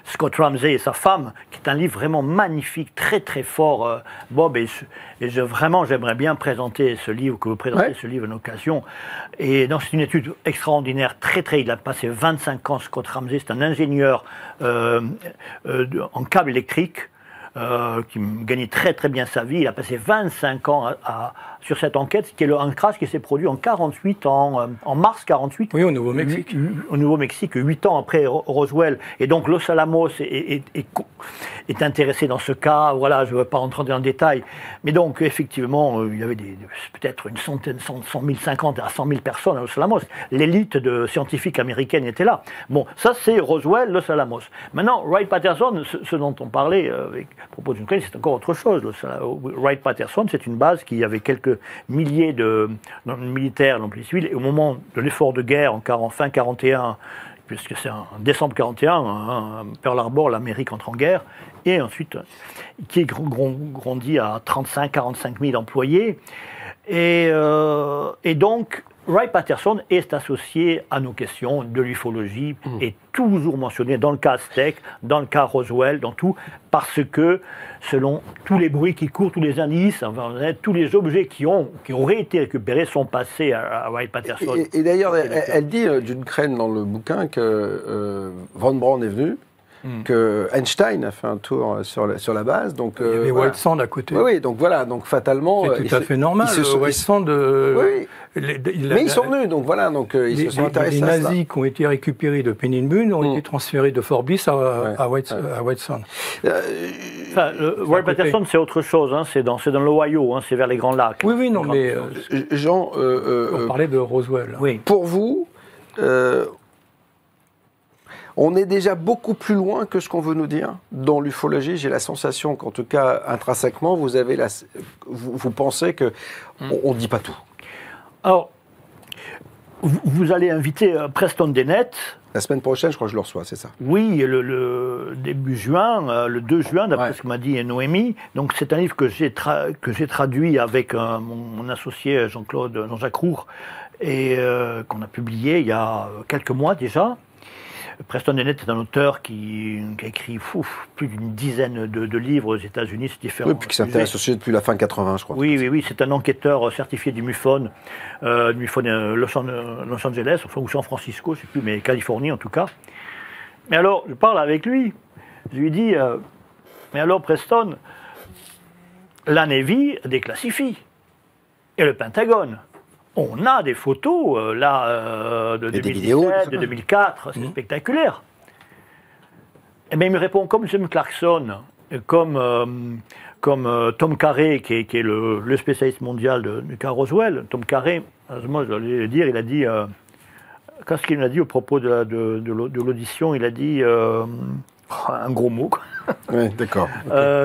Scott Ramsey et sa femme, qui est un livre vraiment magnifique, très très fort, Bob, et vraiment j'aimerais bien présenter ce livre, que vous présentez ce livre à l'occasion. Et donc c'est une étude extraordinaire, il a passé 25 ans, Scott Ramsey, c'est un ingénieur en câble électrique, qui gagnait très très bien sa vie. Il a passé 25 ans sur cette enquête, qui est un crash qui s'est produit en 48, en mars 48. Oui, au Nouveau-Mexique. Au Nouveau-Mexique, 8 ans après Roswell. Et donc Los Alamos est intéressé dans ce cas. Voilà, je ne veux pas rentrer dans le détail. Mais donc, effectivement, il y avait peut-être une centaine, 100 000, 50 à 100 000 personnes à Los Alamos. L'élite scientifique américaine était là. Bon, ça c'est Roswell, Los Alamos. Maintenant, Wright-Patterson, ce dont on parlait à propos d'une crise, c'est encore autre chose. Wright-Patterson, c'est une base qui avait quelques milliers de militaires, non plus civils, et au moment de l'effort de guerre, en fin 41, puisque c'est en décembre 41, Pearl Harbor, l'Amérique entre en guerre, et ensuite, qui grandit à 35-45 000 employés. Et donc, Wright-Patterson est associé à nos questions de l'ufologie, est toujours mentionné dans le cas Aztec, dans le cas Roswell, dans tout, parce que selon tous les bruits qui courent, tous les indices, enfin, tous les objets qui auraient été récupérés sont passés à Wright-Patterson. Et d'ailleurs, elle dit d'une Crane dans le bouquin que Von Braun est venu, que Einstein a fait un tour sur la base. Donc, il y avait White Sand à côté. Oui, donc voilà, donc fatalement... C'est tout à fait normal, White Sand... mais ils sont venus, donc voilà, donc ils se sont intéressés à ça. Les nazis qui ont été récupérés de Peningbun ont été transférés de Fort Bliss à White Sand. Wright-Patterson, c'est autre chose, hein, c'est dans l'Ohio, hein, c'est vers les Grands Lacs. Oui, non, mais... Jean... on parlait de Roswell. Oui. Pour vous... on est déjà beaucoup plus loin que ce qu'on veut nous dire. Dans l'ufologie, j'ai la sensation qu'en tout cas, intrinsèquement, vous pensez qu'on ne dit pas tout. Alors, vous allez inviter Preston Dennett. La semaine prochaine, je crois que je le reçois, c'est ça? Oui, le début juin, le 2 juin, d'après ce que m'a dit Noémie. Donc c'est un livre que j'ai traduit avec mon associé Jean-Jacques Roux, et qu'on a publié il y a quelques mois déjà. Preston Dennett est un auteur qui a écrit plus d'une dizaine de livres aux États-Unis, c'est différent. Oui, puis qui s'intéresse au sujet depuis la fin 80, je crois. Oui, c'est un enquêteur certifié du MUFON, Los Angeles, enfin, ou San Francisco, je ne sais plus, mais Californie en tout cas. Mais alors, je parle avec lui, je lui dis, mais alors Preston, la Navy déclassifie, et le Pentagone. On a des photos, de 2017, de 2004, c'est spectaculaire. Et bien, il me répond comme Jim Clarkson, comme Tom Carey, qui est le spécialiste mondial du cas Roswell. Tom Carey, moi je dois le dire, il a dit, qu'est-ce qu'il m'a dit au propos de l'audition, il a dit un gros mot. Oui, d'accord.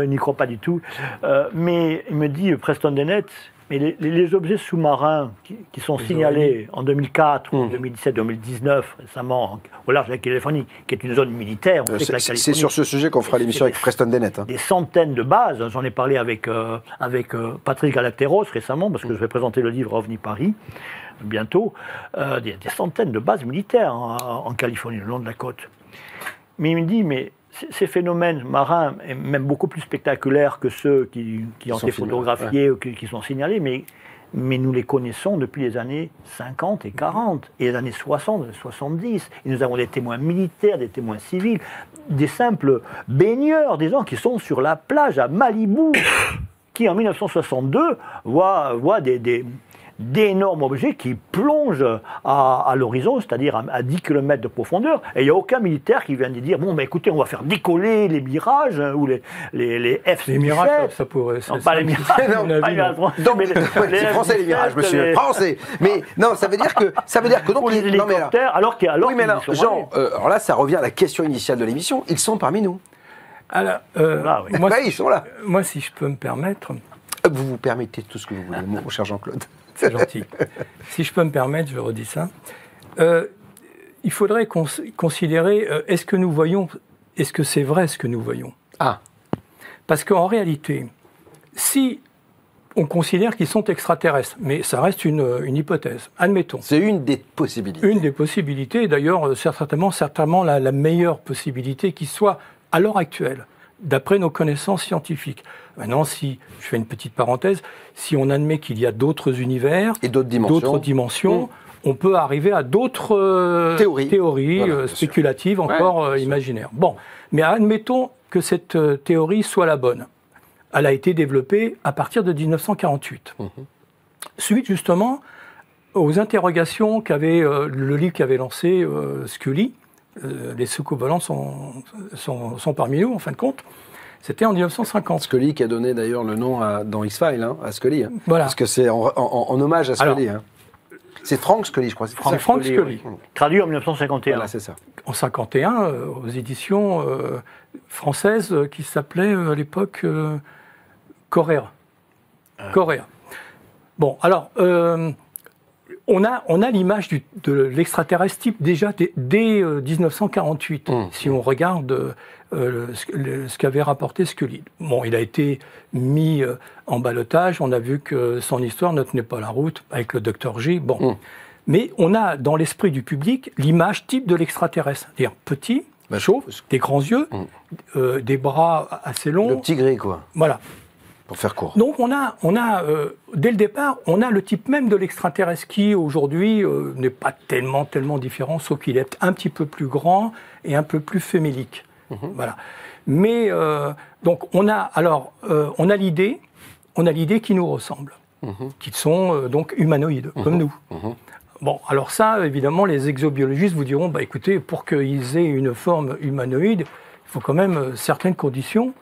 Il n'y croit pas du tout. Mais il me dit, Preston Dennett, mais les objets sous-marins qui sont signalés en 2004 ou 2017-2019, récemment, au large de la Californie, qui est une zone militaire, c'est sur ce sujet qu'on fera l'émission avec Preston Dennett. Des centaines de bases, j'en ai parlé avec Patrice Galacteros récemment, parce que je vais présenter le livre OVNI Paris, bientôt, des centaines de bases militaires en Californie, le long de la côte. Mais il me dit, mais ces phénomènes marins, même beaucoup plus spectaculaires que ceux qui ont été photographiés ou qui sont signalés, mais nous les connaissons depuis les années 50 et 40, et les années 60 et 70. Et nous avons des témoins militaires, des témoins civils, des simples baigneurs, des gens qui sont sur la plage à Malibu, qui en 1962 voient d'énormes objets qui plongent à l'horizon, c'est-à-dire à 10 km de profondeur. Et il n'y a aucun militaire qui vient de dire, bon, ben écoutez, on va faire décoller les Mirages, ou les F-17. Les Mirages, ça pourrait... Non, pas les Mirages. C'est français, les Mirages, monsieur. Français. Mais non, ça veut dire que donc... les hélicoptères, alors qu'ils sont... Jean, alors là, ça revient à la question initiale de l'émission. Ils sont parmi nous. Alors, oui. moi, ils sont là. Moi, si je peux me permettre... Vous vous permettez tout ce que vous voulez, mon cher Jean-Claude. C'est gentil. Si je peux me permettre, je redis ça. Il faudrait considérer, est-ce que c'est vrai ce que nous voyons ? Parce qu'en réalité, si on considère qu'ils sont extraterrestres, mais ça reste une hypothèse, admettons. C'est une des possibilités. Une des possibilités, d'ailleurs, certainement la meilleure possibilité qui soit à l'heure actuelle, d'après nos connaissances scientifiques. Maintenant, si je fais une petite parenthèse, si on admet qu'il y a d'autres univers et d'autres dimensions, on peut arriver à d'autres théories voilà, spéculatives, encore imaginaires. Bon, mais admettons que cette théorie soit la bonne. Elle a été développée à partir de 1948. Suite justement aux interrogations qu'avait le livre qu'avait lancé Scully. Les soucoupes volantes sont parmi nous, en fin de compte. C'était en 1950. Scully qui a donné d'ailleurs le nom dans X-Files, à Scully. Voilà. Parce que c'est en hommage à Scully. C'est Frank Scully, je crois. Frank Scully. Oui. Traduit en 1951. Voilà, c'est ça. En 1951, aux éditions françaises qui s'appelaient à l'époque Coréa. Coréa. Bon, alors... On a l'image de l'extraterrestre type déjà dès 1948, si on regarde ce qu'avait rapporté Scully. Bon, il a été mis en ballottage, on a vu que son histoire ne tenait pas la route avec le Dr J. Bon. Mais on a dans l'esprit du public l'image type de l'extraterrestre, c'est-à-dire petit, chauve, des grands yeux, des bras assez longs. Le petit gris, quoi. Voilà. Pour faire court. Donc on a dès le départ, on a le type même de l'extraterrestre qui aujourd'hui n'est pas tellement différent, sauf qu'il est un petit peu plus grand et un peu plus fémélique. Voilà. Mais donc on a l'idée qui nous ressemble, qui sont donc humanoïdes comme nous. Bon, alors ça, évidemment, les exobiologistes vous diront, bah écoutez, pour qu'ils aient une forme humanoïde, il faut quand même certaines conditions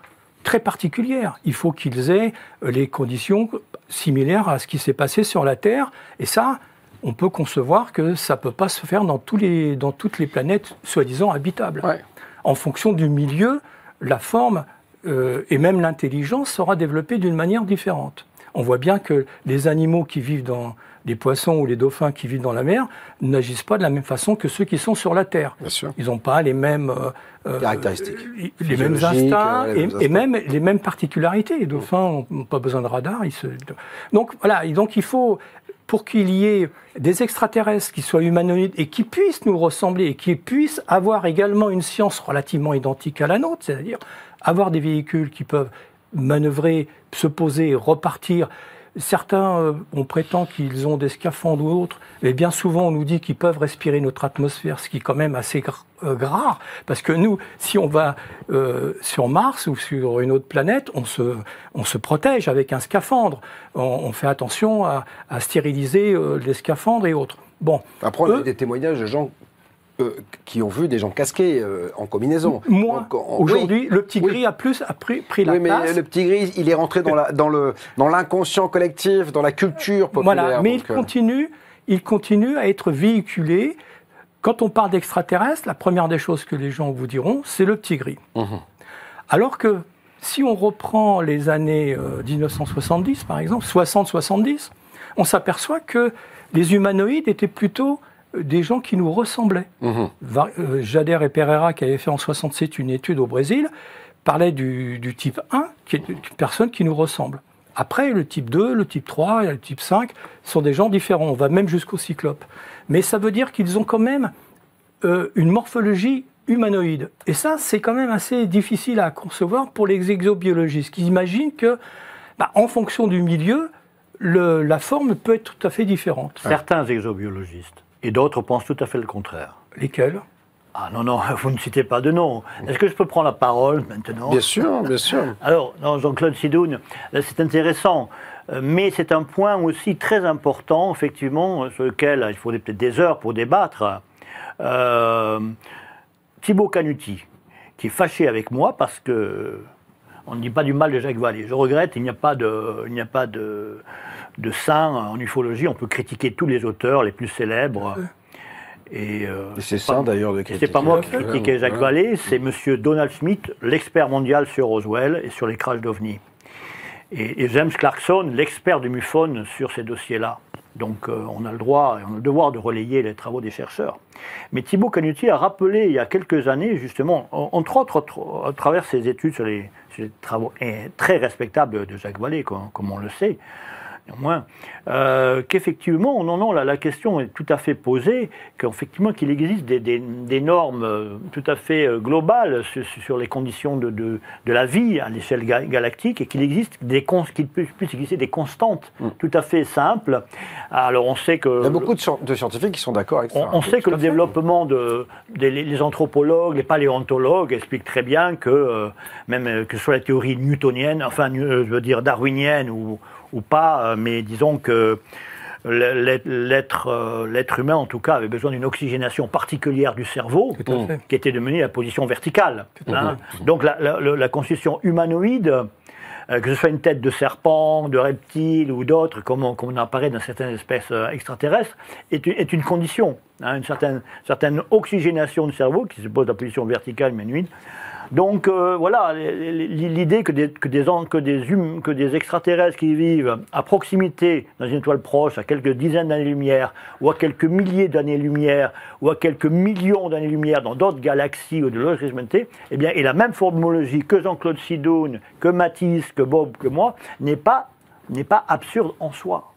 très particulières. Il faut qu'ils aient les conditions similaires à ce qui s'est passé sur la Terre. Et ça, on peut concevoir que ça ne peut pas se faire dans toutes les planètes soi-disant habitables. En fonction du milieu, la forme et même l'intelligence sera développée d'une manière différente. On voit bien que les animaux qui vivent les poissons ou les dauphins qui vivent dans la mer n'agissent pas de la même façon que ceux qui sont sur la Terre. Bien sûr. Ils n'ont pas les mêmes Caractéristiques. les mêmes instincts les mêmes et même les mêmes particularités. Les dauphins n'ont pas besoin de radar. Donc voilà, et donc il faut, pour qu'il y ait des extraterrestres qui soient humanoïdes et qui puissent nous ressembler et qui puissent avoir également une science relativement identique à la nôtre, c'est-à-dire avoir des véhicules qui peuvent manœuvrer, se poser, repartir. Certains, on prétend qu'ils ont des scaphandres ou autres, mais bien souvent on nous dit qu'ils peuvent respirer notre atmosphère, ce qui est quand même assez rare, parce que nous, si on va sur Mars ou sur une autre planète, on se protège avec un scaphandre. On fait attention à stériliser les scaphandres et autres. Bon. Après, on a des témoignages de gens qui ont vu des gens casqués en combinaison. Moi, aujourd'hui, le petit gris a pris la place. Mais le petit gris, il est rentré dans l'inconscient collectif, dans la culture populaire. Voilà, mais il continue à être véhiculé. Quand on parle d'extraterrestres, la première des choses que les gens vous diront, c'est le petit gris. Alors que si on reprend les années 1970, par exemple, 60-70, on s'aperçoit que les humanoïdes étaient plutôt des gens qui nous ressemblaient. Jader et Pereira, qui avaient fait en 67 une étude au Brésil, parlaient du type 1, qui est une personne qui nous ressemble. Après, le type 2, le type 3 et le type 5 sont des gens différents. On va même jusqu'au cyclope. Mais ça veut dire qu'ils ont quand même une morphologie humanoïde. Et ça, c'est quand même assez difficile à concevoir pour les exobiologistes, qui imaginent que, en fonction du milieu, la forme peut être tout à fait différente. Certains exobiologistes. Et d'autres pensent tout à fait le contraire. Lesquels ? Ah non, vous ne citez pas de nom. Est-ce que je peux prendre la parole maintenant ? Bien sûr, bien sûr. Alors, Jean-Claude Sidoun, c'est intéressant, mais c'est un point aussi très important, effectivement, sur lequel il faudrait peut-être des heures pour débattre. Thibaut Canuti, qui est fâché avec moi parce que on ne dit pas du mal de Jacques Vallée. Je regrette, il n'y a pas de saint en ufologie. On peut critiquer tous les auteurs les plus célèbres. Et c'est ça d'ailleurs de critiquer. C'est pas moi qui critiquais Jacques Vallée, c'est monsieur Donald Smith, l'expert mondial sur Roswell et sur les crashs d'OVNI. Et James Clarkson, l'expert du MUFON sur ces dossiers-là. Donc on a le droit et on a le devoir de relayer les travaux des chercheurs. Mais Thibaut Canuti a rappelé il y a quelques années, justement, entre autres à travers ses études sur les travaux très respectables de Jacques Vallée, comme on le sait, néanmoins, qu'effectivement, la question est tout à fait posée, qu'il existe des normes tout à fait globales sur les conditions de la vie à l'échelle galactique et qu'il puisse exister des constantes tout à fait simples. Alors on sait que... Il y a beaucoup de scientifiques qui sont d'accord avec ça. On sait que le développement les anthropologues, les paléontologues expliquent très bien que, même que ce soit la théorie newtonienne, je veux dire darwinienne ou pas, mais disons que l'être humain, en tout cas, avait besoin d'une oxygénation particulière du cerveau, qui était de mener à la position verticale. Donc la constitution humanoïde, que ce soit une tête de serpent, de reptile ou d'autres, comme on apparaît dans certaines espèces extraterrestres, est une condition, une certaine oxygénation du cerveau qui suppose la position verticale humanoïde. Donc voilà, l'idée que des extraterrestres qui vivent à proximité dans une étoile proche, à quelques dizaines d'années-lumière, ou à quelques milliers d'années-lumière, ou à quelques millions d'années-lumière dans d'autres galaxies ou de l'autre régimenté, eh bien, et la même formologie que Jean-Claude Sidoun, que Mathis, que Bob, que moi, n'est pas absurde en soi.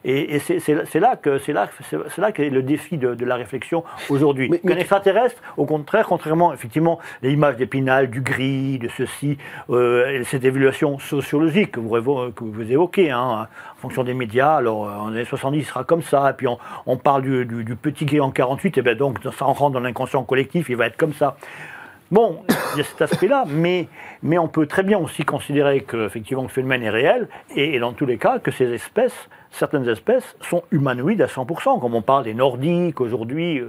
Et c'est là qu'est le défi de la réflexion aujourd'hui. Qu'un extraterrestre, au contraire, contrairement, effectivement, les images d'Épinal, du gris, de ceci, cette évaluation sociologique que vous évoquez, en fonction des médias, alors en années 70, il sera comme ça, et puis on parle du petit gris en 48, et bien donc ça rentre dans l'inconscient collectif, il va être comme ça. Bon, il y a cet aspect-là, mais on peut très bien aussi considérer que effectivement le phénomène est réel, et dans tous les cas, que certaines espèces sont humanoïdes à 100%, comme on parle des Nordiques aujourd'hui.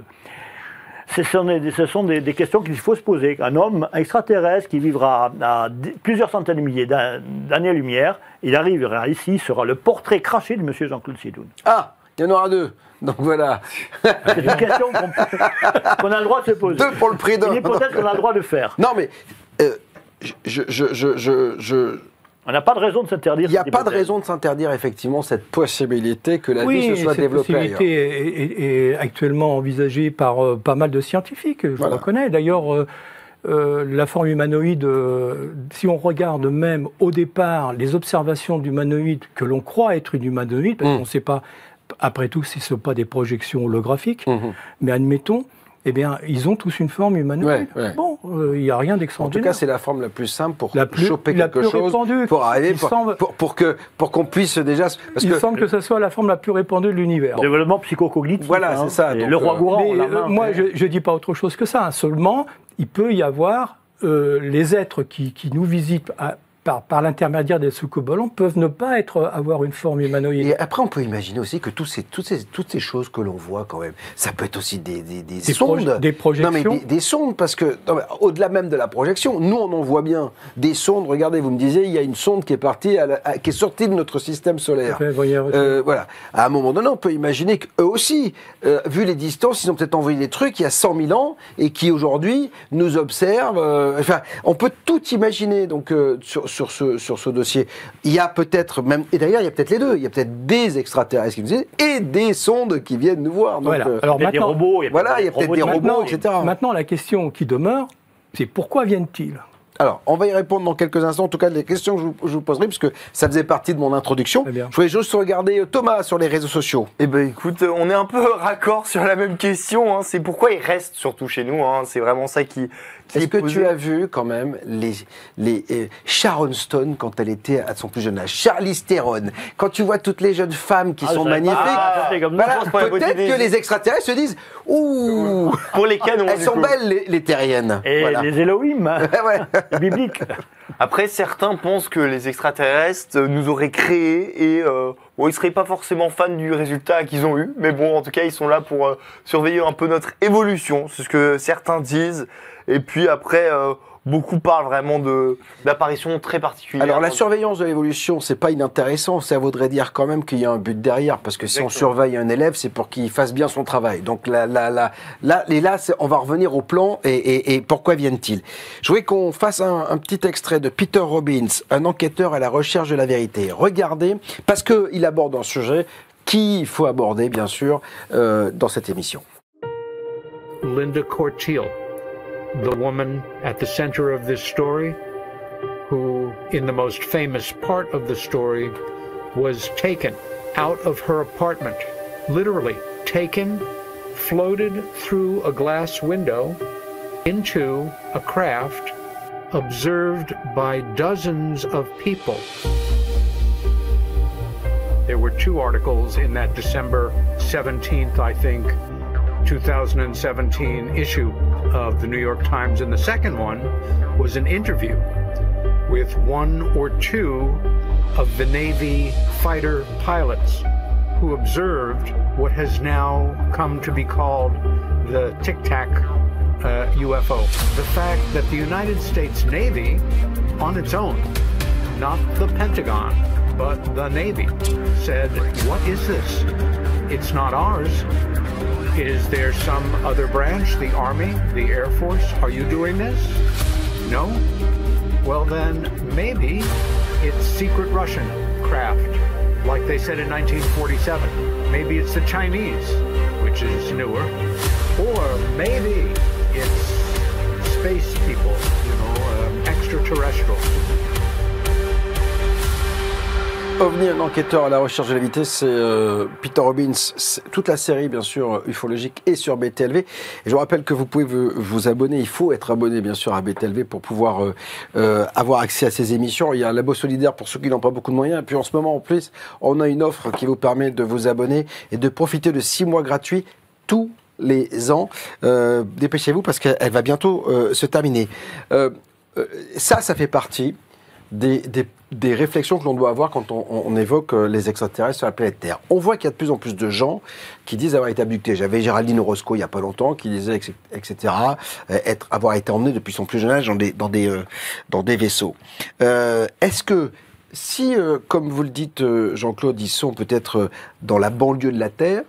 Ce sont des questions qu'il faut se poser. Un homme extraterrestre qui vivra à plusieurs centaines de milliers d'années-lumière, il arrivera ici, sera le portrait craché de M. Jean-Claude Sidoun. Ah, il y en aura deux. Donc voilà. C'est une question qu'on a le droit de se poser. Deux pour le prix d'un. Une hypothèse qu'on a le droit de faire. Non, mais On n'a pas de raison de s'interdire. Il n'y a pas de raison de s'interdire effectivement cette possibilité que la vie se soit développée ailleurs. Cette possibilité est actuellement envisagée par pas mal de scientifiques, je le reconnais. D'ailleurs, la forme humanoïde, si on regarde même au départ les observations d'humanoïdes que l'on croit être une humanoïde, parce qu'on ne sait pas, après tout, si ce ne sont pas des projections holographiques, mais admettons, eh bien, ils ont tous une forme humanoïde. Bon, il n'y a rien d'extraordinaire. En tout cas, c'est la forme la plus simple pour choper quelque chose, pour arriver, pour qu'on puisse déjà... Il semble que ce soit la forme la plus répandue de l'univers. Développement psychocognitif. Voilà, c'est ça. Donc, le roi Gourand, moi, je ne dis pas autre chose que ça. Seulement, il peut y avoir les êtres qui nous visitent par l'intermédiaire des soucoupes-ballons peuvent ne pas avoir une forme humanoïde. Et après, on peut imaginer aussi que toutes ces choses que l'on voit quand même, ça peut être aussi des sondes. Des projections. Non, mais des sondes, parce que au-delà même de la projection, nous, on en voit bien des sondes. Regardez, vous me disiez, il y a une sonde qui est partie, qui est sortie de notre système solaire. Voilà. À un moment donné, on peut imaginer qu'eux aussi, vu les distances, ils ont peut-être envoyé des trucs il y a 100 000 ans et qui aujourd'hui nous observent. Enfin, on peut tout imaginer. Donc, sur ce dossier. Il y a peut-être même, et d'ailleurs il y a peut-être les deux, il y a peut-être des extraterrestres qui nous disent et des sondes qui viennent nous voir. Donc, alors il y a des robots, il y a peut-être des robots, etc. Maintenant, la question qui demeure, c'est pourquoi viennent-ils ? Alors, on va y répondre dans quelques instants, en tout cas les questions que je vous poserai, puisque ça faisait partie de mon introduction. Je voulais juste regarder Thomas sur les réseaux sociaux. Eh ben écoute, on est un peu raccord sur la même question, c'est pourquoi ils restent surtout chez nous, c'est vraiment ça qui Est-ce que tu as vu quand même les Sharon Stone quand elle était à son plus jeune âge, Charlize Theron, quand tu vois toutes les jeunes femmes qui sont magnifiques, peut-être que les extraterrestres se disent ouh, pour les canons, elles sont belles les terriennes. Et les Elohim, bibliques. Après, certains pensent que les extraterrestres nous auraient créés et ils seraient pas forcément fans du résultat qu'ils ont eu, mais bon, en tout cas, ils sont là pour surveiller un peu notre évolution, c'est ce que certains disent. Et puis après, beaucoup parlent vraiment d'apparitions très particulières. Alors la surveillance de l'évolution, c'est pas inintéressant, ça voudrait dire quand même qu'il y a un but derrière, parce que si on surveille un élève, c'est pour qu'il fasse bien son travail. Donc là, on va revenir au plan et pourquoi viennent-ils. Je voudrais qu'on fasse un petit extrait de Peter Robbins, un enquêteur à la recherche de la vérité. Regardez, parce qu'il aborde un sujet qu'il faut aborder, bien sûr, dans cette émission. Linda Corteil, the woman at the center of this story, who, in the most famous part of the story, was taken out of her apartment, literally taken, floated through a glass window into a craft, observed by dozens of people. There were two articles in that December 17th, I think, 2017 issue of the New York Times, and the second one was an interview with one or two of the Navy fighter pilots who observed what has now come to be called the Tic Tac UFO. The fact that the United States Navy, on its own, not the Pentagon, but the Navy, said, "What is this? It's not ours. Is there some other branch, the Army, the Air Force? Are you doing this? No? Well then, maybe it's secret Russian craft, like they said in 1947. Maybe it's the Chinese, which is newer. Or maybe it's space people, extraterrestrial." OVNI, un enquêteur à la recherche de la vérité, c'est Peter Robbins. Toute la série, bien sûr, ufologique est sur BTLV. Et je vous rappelle que vous pouvez vous abonner. Il faut être abonné, bien sûr, à BTLV pour pouvoir avoir accès à ces émissions. Il y a un labo solidaire pour ceux qui n'ont pas beaucoup de moyens. Et puis en ce moment, en plus, on a une offre qui vous permet de vous abonner et de profiter de 6 mois gratuits tous les ans. Dépêchez-vous parce qu'elle va bientôt se terminer. Ça fait partie des réflexions que l'on doit avoir quand on évoque les extraterrestres sur la planète Terre. On voit qu'il y a de plus en plus de gens qui disent avoir été abductés. J'avais Géraldine Orozco il n'y a pas longtemps qui disait, etc., avoir été emmenée depuis son plus jeune âge dans des vaisseaux. Est-ce que si, comme vous le dites, Jean-Claude, ils sont peut-être dans la banlieue de la Terre,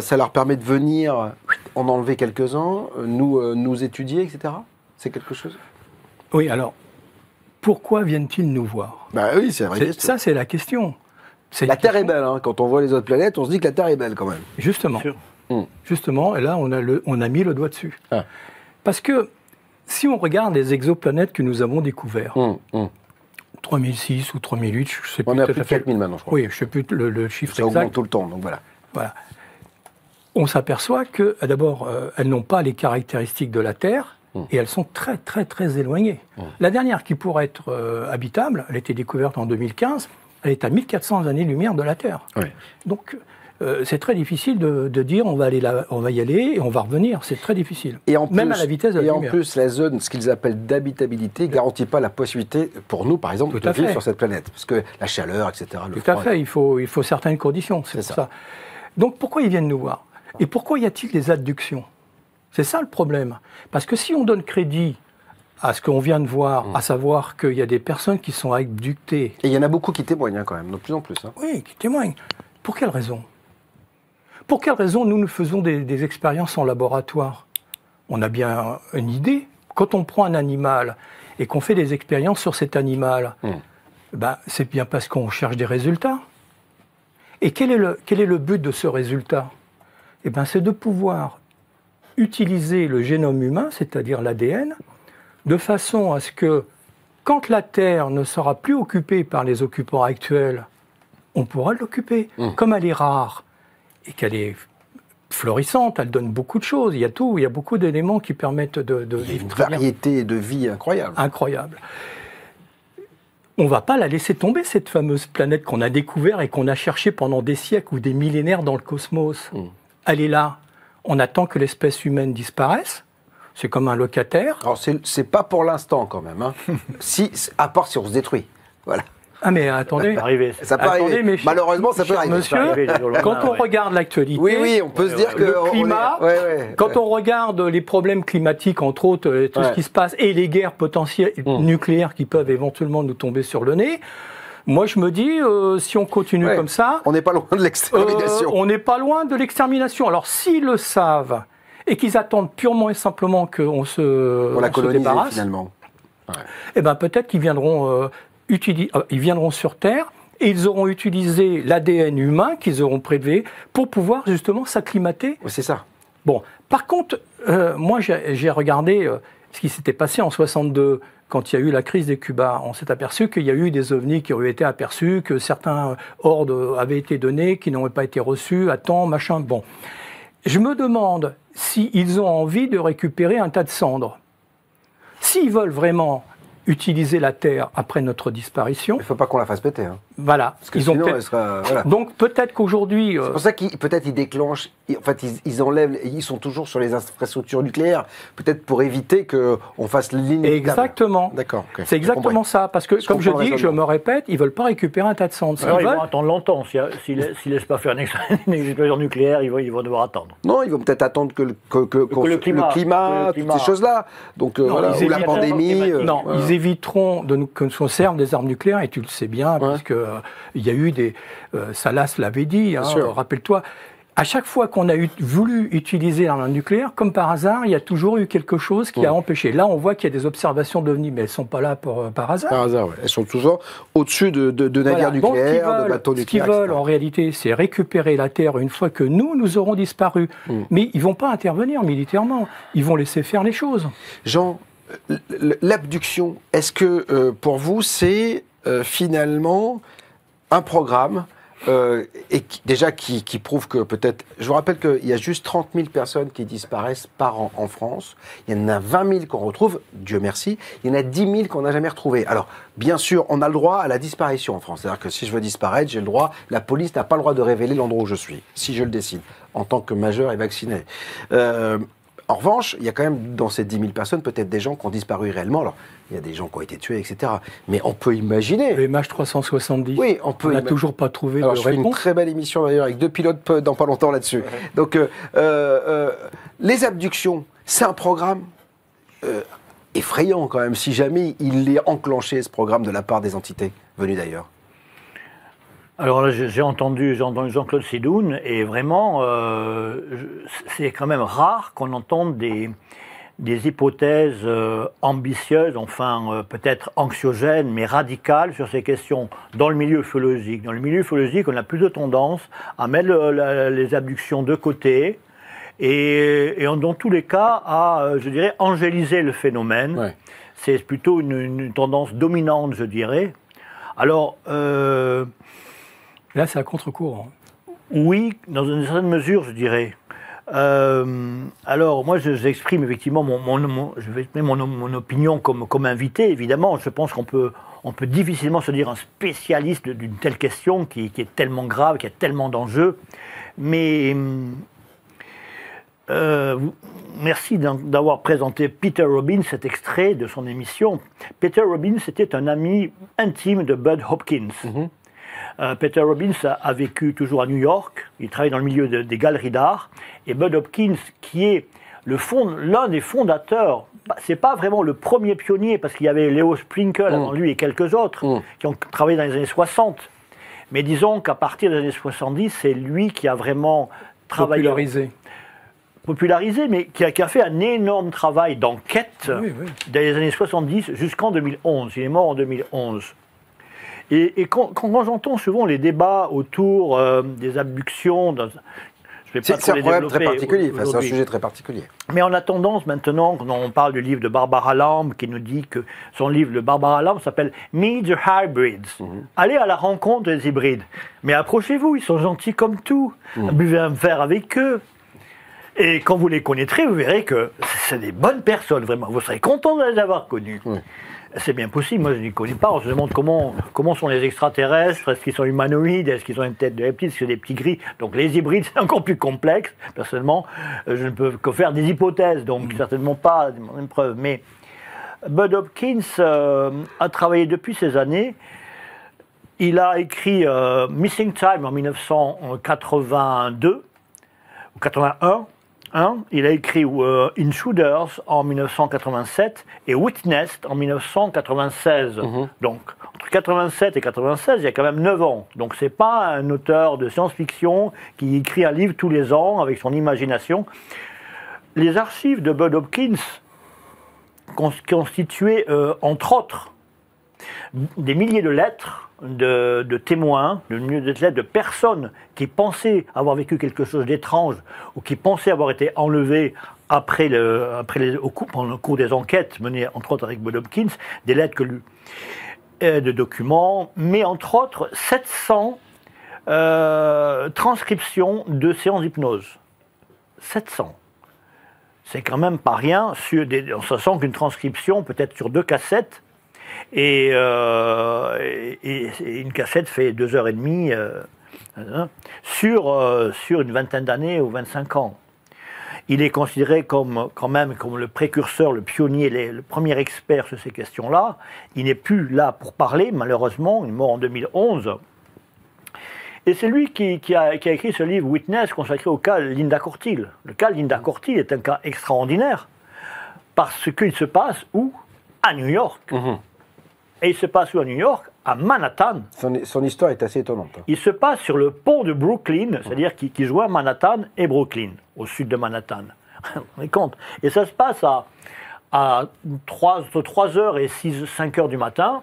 ça leur permet de venir en enlever quelques-uns, nous étudier, etc. C'est quelque chose ? Oui, alors, pourquoi viennent-ils nous voir? Bah oui, c'est vrai. Ça, c'est la question. La Terre est belle, hein. Quand on voit les autres planètes, on se dit que la Terre est belle quand même. Justement. Justement, et là, on a mis le doigt dessus. Ah. Parce que si on regarde les exoplanètes que nous avons découverts, 3006 ou 3008, je sais plus. On est à plus de 4000 maintenant, je crois. Oui, je ne sais plus le chiffre Ça exact. augmente tout le temps, donc voilà. Voilà. On s'aperçoit que, d'abord, elles n'ont pas les caractéristiques de la Terre et elles sont très, très, très éloignées. La dernière qui pourrait être habitable, elle a été découverte en 2015, elle est à 1400 années-lumière de la Terre. Oui. Donc, c'est très difficile de dire on va y aller et on va revenir. C'est très difficile. Et en plus, même à la vitesse de la lumière. Et en plus, la zone, ce qu'ils appellent d'habitabilité, ne garantit pas la possibilité, pour nous, par exemple, de vivre sur cette planète. Parce que la chaleur, etc. Tout à fait. Il faut certaines conditions. C'est ça. Donc, pourquoi ils viennent nous voir? Et pourquoi y a-t-il des abductions? C'est ça le problème. Parce que si on donne crédit à ce qu'on vient de voir, à savoir qu'il y a des personnes qui sont abductées... Et il y en a beaucoup qui témoignent quand même, de plus en plus. Hein. Oui, qui témoignent. Pour quelle raison? Pour quelle raison nous faisons des expériences en laboratoire? On a bien une idée. Quand on prend un animal et qu'on fait des expériences sur cet animal, c'est bien parce qu'on cherche des résultats. Et quel est le but de ce résultat? C'est de pouvoir utiliser le génome humain, c'est-à-dire l'ADN, de façon à ce que, quand la Terre ne sera plus occupée par les occupants actuels, on pourra l'occuper. Comme elle est rare et qu'elle est florissante, elle donne beaucoup de choses. Il y a beaucoup d'éléments qui permettent de il y a une variété de vie incroyable. Incroyable. On ne va pas la laisser tomber, cette fameuse planète qu'on a découverte et qu'on a cherchée pendant des siècles ou des millénaires dans le cosmos. Elle est là. On attend que l'espèce humaine disparaisse. C'est comme un locataire. Alors, c'est pas pour l'instant, quand même. Hein. À part si on se détruit. Voilà. Ah, mais attendez. Ça peut arriver. Mais malheureusement, ça peut arriver. Monsieur, quand on regarde l'actualité. Oui, on peut se dire que. Le climat, quand on regarde les problèmes climatiques, entre autres, tout ce qui se passe, et les guerres potentielles nucléaires qui peuvent éventuellement nous tomber sur le nez. Moi, je me dis, si on continue comme ça... On n'est pas loin de l'extermination. On n'est pas loin de l'extermination. Alors, s'ils le savent, et qu'ils attendent purement et simplement qu'on se débarrasse... finalement. Peut-être qu'ils viendront, ils viendront sur Terre, et ils auront utilisé l'ADN humain qu'ils auront prélevé pour pouvoir, justement, s'acclimater. C'est ça. Bon, par contre, moi, j'ai regardé ce qui s'était passé en 62. Quand il y a eu la crise des Cuba, on s'est aperçu qu'il y a eu des ovnis qui auraient été aperçus, que certains ordres avaient été donnés, qui n'auraient pas été reçus, à temps, machin. Bon. Je me demande s'ils ont envie de récupérer un tas de cendres. S'ils veulent vraiment utiliser la Terre après notre disparition... Il ne faut pas qu'on la fasse péter. Hein. Voilà. Parce que sinon, elle sera... Voilà. Donc peut-être qu'aujourd'hui... C'est pour ça qu'ils déclenchent... En fait, ils enlèvent... Ils sont toujours sur les infrastructures nucléaires. Peut-être pour éviter qu'on fasse l'inévitable. Exactement. D'accord. Okay. C'est exactement ça. Parce que, comme je dis, je me répète, ils ne veulent pas récupérer un tas de cendres. Ils vont attendre longtemps. S'ils ne laissent pas faire une explosion nucléaire, ils vont devoir attendre. Non, ils vont peut-être attendre que le climat, toutes ces choses-là. Donc, voilà, ou la pandémie... Non, ils éviteront que nous se servent des armes nucléaires, et tu le sais bien, parce que il y a eu des... Salas l'avait dit, rappelle-toi, à chaque fois qu'on a voulu utiliser l'arme nucléaire, comme par hasard, il y a toujours eu quelque chose qui a empêché. Là, on voit qu'il y a des observations d'OVNI, mais elles ne sont pas là par hasard. Par hasard, oui. Elles sont toujours au-dessus de navires nucléaires, de bateaux nucléaires. Ce qu'ils veulent, en réalité, c'est récupérer la Terre une fois que nous aurons disparu. Mais ils ne vont pas intervenir militairement. Ils vont laisser faire les choses. Jean, l'abduction, est-ce que pour vous, c'est finalement un programme qui prouve que peut-être... Je vous rappelle qu'il y a juste 30 000 personnes qui disparaissent par an en France. Il y en a 20 000 qu'on retrouve, Dieu merci. Il y en a 10 000 qu'on n'a jamais retrouvées. Alors, bien sûr, on a le droit à la disparition en France. C'est-à-dire que si je veux disparaître, j'ai le droit... La police n'a pas le droit de révéler l'endroit où je suis, si je le décide, en tant que majeur et vacciné. En revanche, il y a quand même dans ces 10 000 personnes peut-être des gens qui ont disparu réellement. Alors, il y a des gens qui ont été tués, etc. Mais on peut imaginer... Le MH370, oui, on n'a toujours pas trouvé de réponse. Je fais une très belle émission d'ailleurs avec 2 pilotes dans pas longtemps là-dessus. Donc, les abductions, c'est un programme effrayant quand même, si jamais il est enclenché, ce programme, de la part des entités venues d'ailleurs. Alors là, j'ai entendu Jean-Claude Sédoun, et vraiment, c'est quand même rare qu'on entende des hypothèses ambitieuses, enfin peut-être anxiogènes, mais radicales sur ces questions dans le milieu ufologique. Dans le milieu ufologique, on a plus de tendance à mettre les abductions de côté et dans tous les cas à, je dirais, angéliser le phénomène. Ouais. C'est plutôt une tendance dominante, je dirais. Alors... là, c'est à contre-courant. Oui, dans une certaine mesure, je dirais. Alors, moi, j'exprime effectivement je vais exprimer mon opinion comme invité, évidemment. Je pense qu'on peut difficilement se dire un spécialiste d'une telle question qui est tellement grave, qui a tellement d'enjeux. Mais merci d'avoir présenté Peter Robbins, cet extrait de son émission. Peter Robbins était un ami intime de Bud Hopkins. Mm-hmm. Peter Robbins a vécu toujours à New York, il travaille dans le milieu des galeries d'art, et Bud Hopkins, qui est l'un des fondateurs, c'est pas vraiment le premier pionnier, parce qu'il y avait Leo Sprinkle avant lui et quelques autres qui ont travaillé dans les années 60, mais disons qu'à partir des années 70, c'est lui qui a vraiment travaillé... popularisé, mais qui a fait un énorme travail d'enquête dans les années 70 jusqu'en 2011. Il est mort en 2011. Et quand j'entends souvent les débats autour des abductions, c'est un problème très particulier, c'est un sujet très particulier. Mais on a tendance maintenant, quand on parle du livre de Barbara Lamb, qui nous dit que son livre de Barbara Lamb s'appelle « Meet the Hybrids ». Allez à la rencontre des hybrides. Mais approchez-vous, ils sont gentils comme tout. Buvez un verre avec eux. Et quand vous les connaîtrez, vous verrez que c'est des bonnes personnes, vraiment. Vous serez content de les avoir connus. C'est bien possible, moi je ne les connais pas, on se demande comment sont les extraterrestres, est-ce qu'ils sont humanoïdes, est-ce qu'ils ont une tête de reptile, est-ce que c'est des petits gris. Donc les hybrides c'est encore plus complexe, personnellement, je ne peux que faire des hypothèses, donc certainement pas une preuve. Mais Bud Hopkins a travaillé depuis ces années, il a écrit Missing Time en 1982, ou 81, il a écrit Intruders en 1987 et Witnessed en 1996. Donc, entre 1987 et 1996, il y a quand même 9 ans. Donc, ce n'est pas un auteur de science-fiction qui écrit un livre tous les ans avec son imagination. Les archives de Bud Hopkins constituaient, entre autres, des milliers de lettres de témoins, de personnes qui pensaient avoir vécu quelque chose d'étrange ou qui pensaient avoir été enlevés pendant le cours des enquêtes menées entre autres avec Bud Hopkins, des lettres de documents, mais entre autres 700 transcriptions de séances d'hypnose. 700. C'est quand même pas rien, en sachant qu'une transcription peut être sur 2 cassettes, et une cassette fait 2h30 sur une vingtaine d'années ou 25 ans. Il est considéré quand même comme le précurseur, le pionnier, le premier expert sur ces questions-là. Il n'est plus là pour parler, malheureusement, il est mort en 2011. Et c'est lui qui a écrit ce livre Witness consacré au cas Linda Cortil. Le cas Linda Cortil est un cas extraordinaire parce qu'il se passe où ? À New York. Et il se passe où à New York ? À Manhattan. Son histoire est assez étonnante. Il se passe sur le pont de Brooklyn, c'est-à-dire qui joint Manhattan et Brooklyn, au sud de Manhattan. Vous vous rendez compte ? Et ça se passe entre 3h et 5h du matin.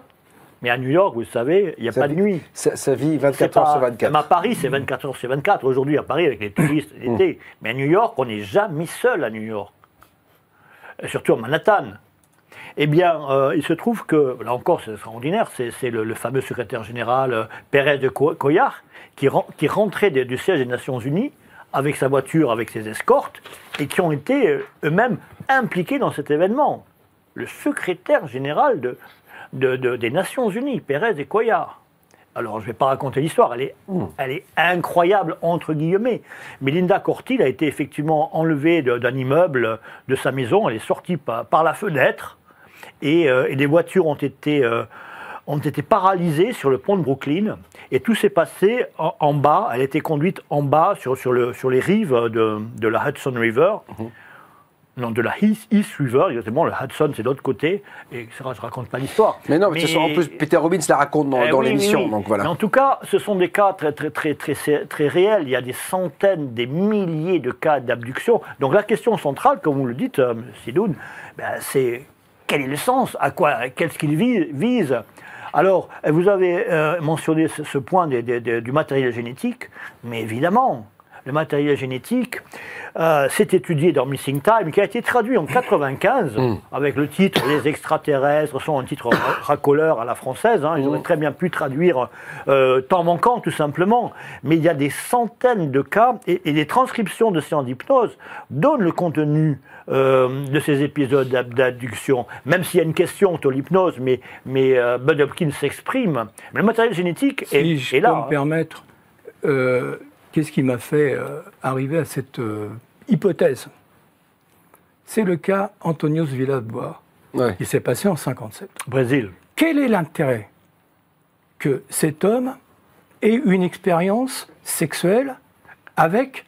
Mais à New York, vous savez, il n'y a pas de nuit. Ça vit 24 heures sur 24. À Paris, c'est 24 heures sur 24. Aujourd'hui, à Paris, avec les touristes l'été. Mais à New York, on n'est jamais seul à New York. Et surtout à Manhattan. Eh bien, il se trouve que, là encore, c'est extraordinaire, c'est le fameux secrétaire général Pérez de Cuellar qui rentrait du siège des Nations Unies avec sa voiture, avec ses escortes, et qui ont été eux-mêmes impliqués dans cet événement. Le secrétaire général des Nations Unies, Pérez de Cuellar. Alors, je ne vais pas raconter l'histoire, elle est incroyable, entre guillemets. Mais Linda Cortil a été effectivement enlevée d'un immeuble, de sa maison, elle est sortie par la fenêtre, et les voitures ont été paralysées sur le pont de Brooklyn, et tout s'est passé en bas, elle a été conduite en bas sur les rives de la Hudson River, non, de la East River, exactement, le Hudson c'est de l'autre côté, et etc. Je ne raconte pas l'histoire. Mais non, mais en plus, Peter Robbins la raconte dans l'émission, oui. donc voilà. Mais en tout cas, ce sont des cas très réels. Il y a des centaines, des milliers de cas d'abduction. Donc la question centrale, comme vous le dites, M. Sidoun, c'est quel est le sens, qu'est-ce qu'il vise. Alors, vous avez mentionné ce point du matériel génétique, mais évidemment, le matériel génétique s'est étudié dans Missing Time, qui a été traduit en 1995, avec le titre « Les extraterrestres », sont un titre racoleur à la française, hein, ils auraient très bien pu traduire « Temps manquant », tout simplement. Mais il y a des centaines de cas, et les transcriptions de séances d'hypnose donnent le contenu de ces épisodes d'abduction, même s'il y a une question autour de l'hypnose, mais Bud Hopkins s'exprime. Mais le matériel génétique est là. Si je peux me permettre, qu'est-ce qui m'a fait arriver à cette hypothèse? C'est le cas Antonios Villas-Boas, qui s'est passé en 1957. Brésil. Quel est l'intérêt que cet homme ait une expérience sexuelle avec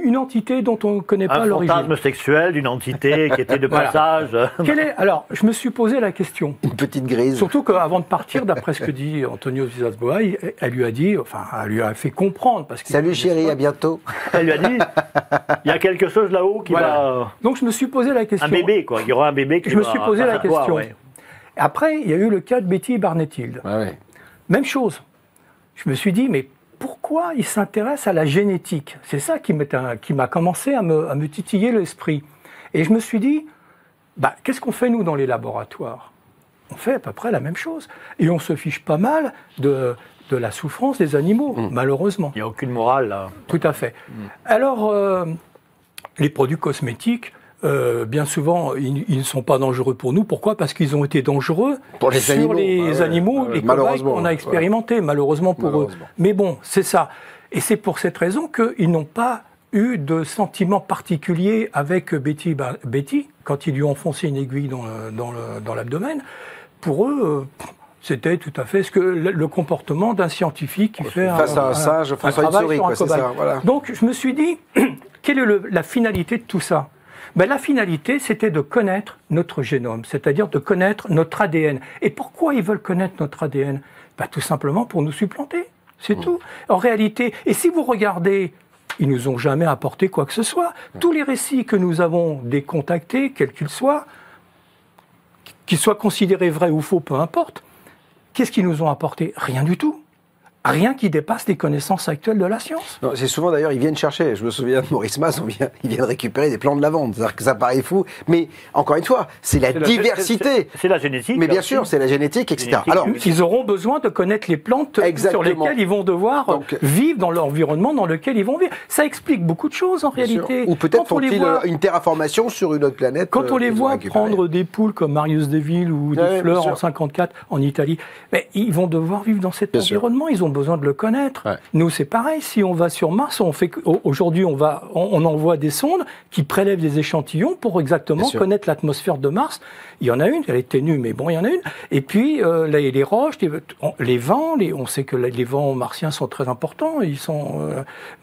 une entité dont on ne connaît pas l'origine? Un fantasme sexuel d'une entité qui était de passage. Alors, je me suis posé la question. Une petite grise. Surtout qu'avant de partir, d'après ce que dit Antonios Villas-Boas, elle lui a dit, enfin, elle lui a fait comprendre. Parce que salut chérie, à bientôt. Elle lui a dit, il y a quelque chose là-haut qui va... Donc je me suis posé la question. Un bébé, quoi. Il y aura un bébé qui Je me suis posé la question. Ouais. Après, il y a eu le cas de Betty Barnett-Hill. Ouais. Même chose. Je me suis dit, mais pourquoi il s'intéresse à la génétique? C'est ça qui m'a commencé à me titiller l'esprit. Et je me suis dit, qu'est-ce qu'on fait nous dans les laboratoires? On fait à peu près la même chose. Et on se fiche pas mal de la souffrance des animaux, malheureusement. Il n'y a aucune morale, là. Tout à fait. Alors, les produits cosmétiques, bien souvent, ils ne sont pas dangereux pour nous. Pourquoi? Parce qu'ils ont été dangereux pour les sur les animaux, les cobayes qu'on a expérimentés, malheureusement pour eux. Mais bon, c'est ça. Et c'est pour cette raison qu'ils n'ont pas eu de sentiment particulier avec Betty, quand ils lui ont enfoncé une aiguille dans l'abdomen. Pour eux... c'était tout à fait le comportement d'un scientifique qui fait face à un singe, face à une souris, quoi, c'est ça, voilà. Donc je me suis dit, quelle est la finalité de tout ça? La finalité, c'était de connaître notre génome, c'est-à-dire de connaître notre ADN. Et pourquoi ils veulent connaître notre ADN? Tout simplement pour nous supplanter, c'est tout. En réalité, et si vous regardez, ils nous ont jamais apporté quoi que ce soit. Tous les récits que nous avons décontactés, quels qu'ils soient considérés vrais ou faux, peu importe, qu'est-ce qu'ils nous ont apporté? Rien du tout. Rien qui dépasse les connaissances actuelles de la science. C'est souvent d'ailleurs, ils viennent chercher. Je me souviens de Maurice Mas, ils viennent récupérer des plans de lavande. C'est-à-dire que ça paraît fou. Mais encore une fois, c'est la diversité. C'est la génétique. Mais bien sûr, c'est la génétique, etc. Alors, ils auront besoin de connaître les plantes sur lesquelles ils vont devoir vivre, dans l'environnement dans lequel ils vont vivre. Ça explique beaucoup de choses en réalité. Ou peut-être font-ils une terraformation sur une autre planète. Quand on les voit prendre des poules comme Marius Deville ou des fleurs en 54 en Italie, ils vont devoir vivre dans cet environnement. Ils ont besoin de le connaître. Nous, c'est pareil. Si on va sur Mars, aujourd'hui, on envoie des sondes qui prélèvent des échantillons pour exactement connaître l'atmosphère de Mars. Il y en a une, elle est ténue, mais bon, il y en a une. Et puis, les roches, les vents, on sait que les vents martiens sont très importants, ils sont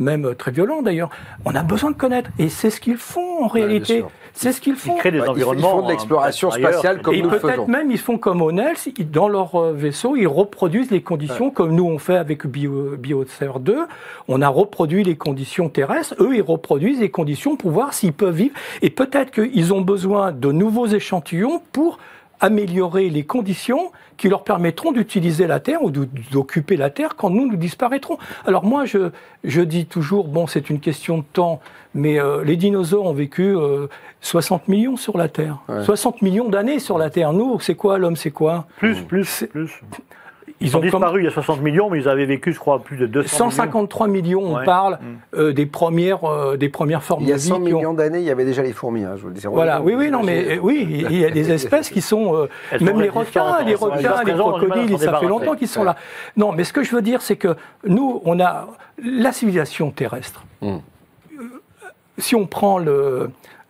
même très violents d'ailleurs. On a besoin de connaître. Et c'est ce qu'ils font en réalité. C'est ce qu'ils font. Ils créent des environnements. Ils font de l'exploration spatiale comme nous le faisons. Et peut-être même, ils font comme O'Neill, dans leur vaisseau, ils reproduisent les conditions comme nous on fait avec Biosphere 2. On a reproduit les conditions terrestres. Eux, ils reproduisent les conditions pour voir s'ils peuvent vivre. Et peut-être qu'ils ont besoin de nouveaux échantillons pour améliorer les conditions qui leur permettront d'utiliser la Terre ou d'occuper la Terre quand nous disparaîtrons. Alors moi, je dis toujours, bon, c'est une question de temps, mais les dinosaures ont vécu 60 millions sur la Terre. 60 millions d'années sur la Terre. Nous, c'est quoi l'homme, c'est quoi? Plus. Ils ont disparu il y a 60 millions, mais ils avaient vécu, je crois, plus de 200 153 millions, on parle des premières formes de vie. Il y a 100 millions d'années, il y avait déjà les fourmis, je vous le dis. Voilà, il y a des espèces qui sont... même les requins, les crocodiles, ça fait longtemps qu'ils sont là. Non, mais ce que je veux dire, c'est que nous, on a la civilisation terrestre. Si on prend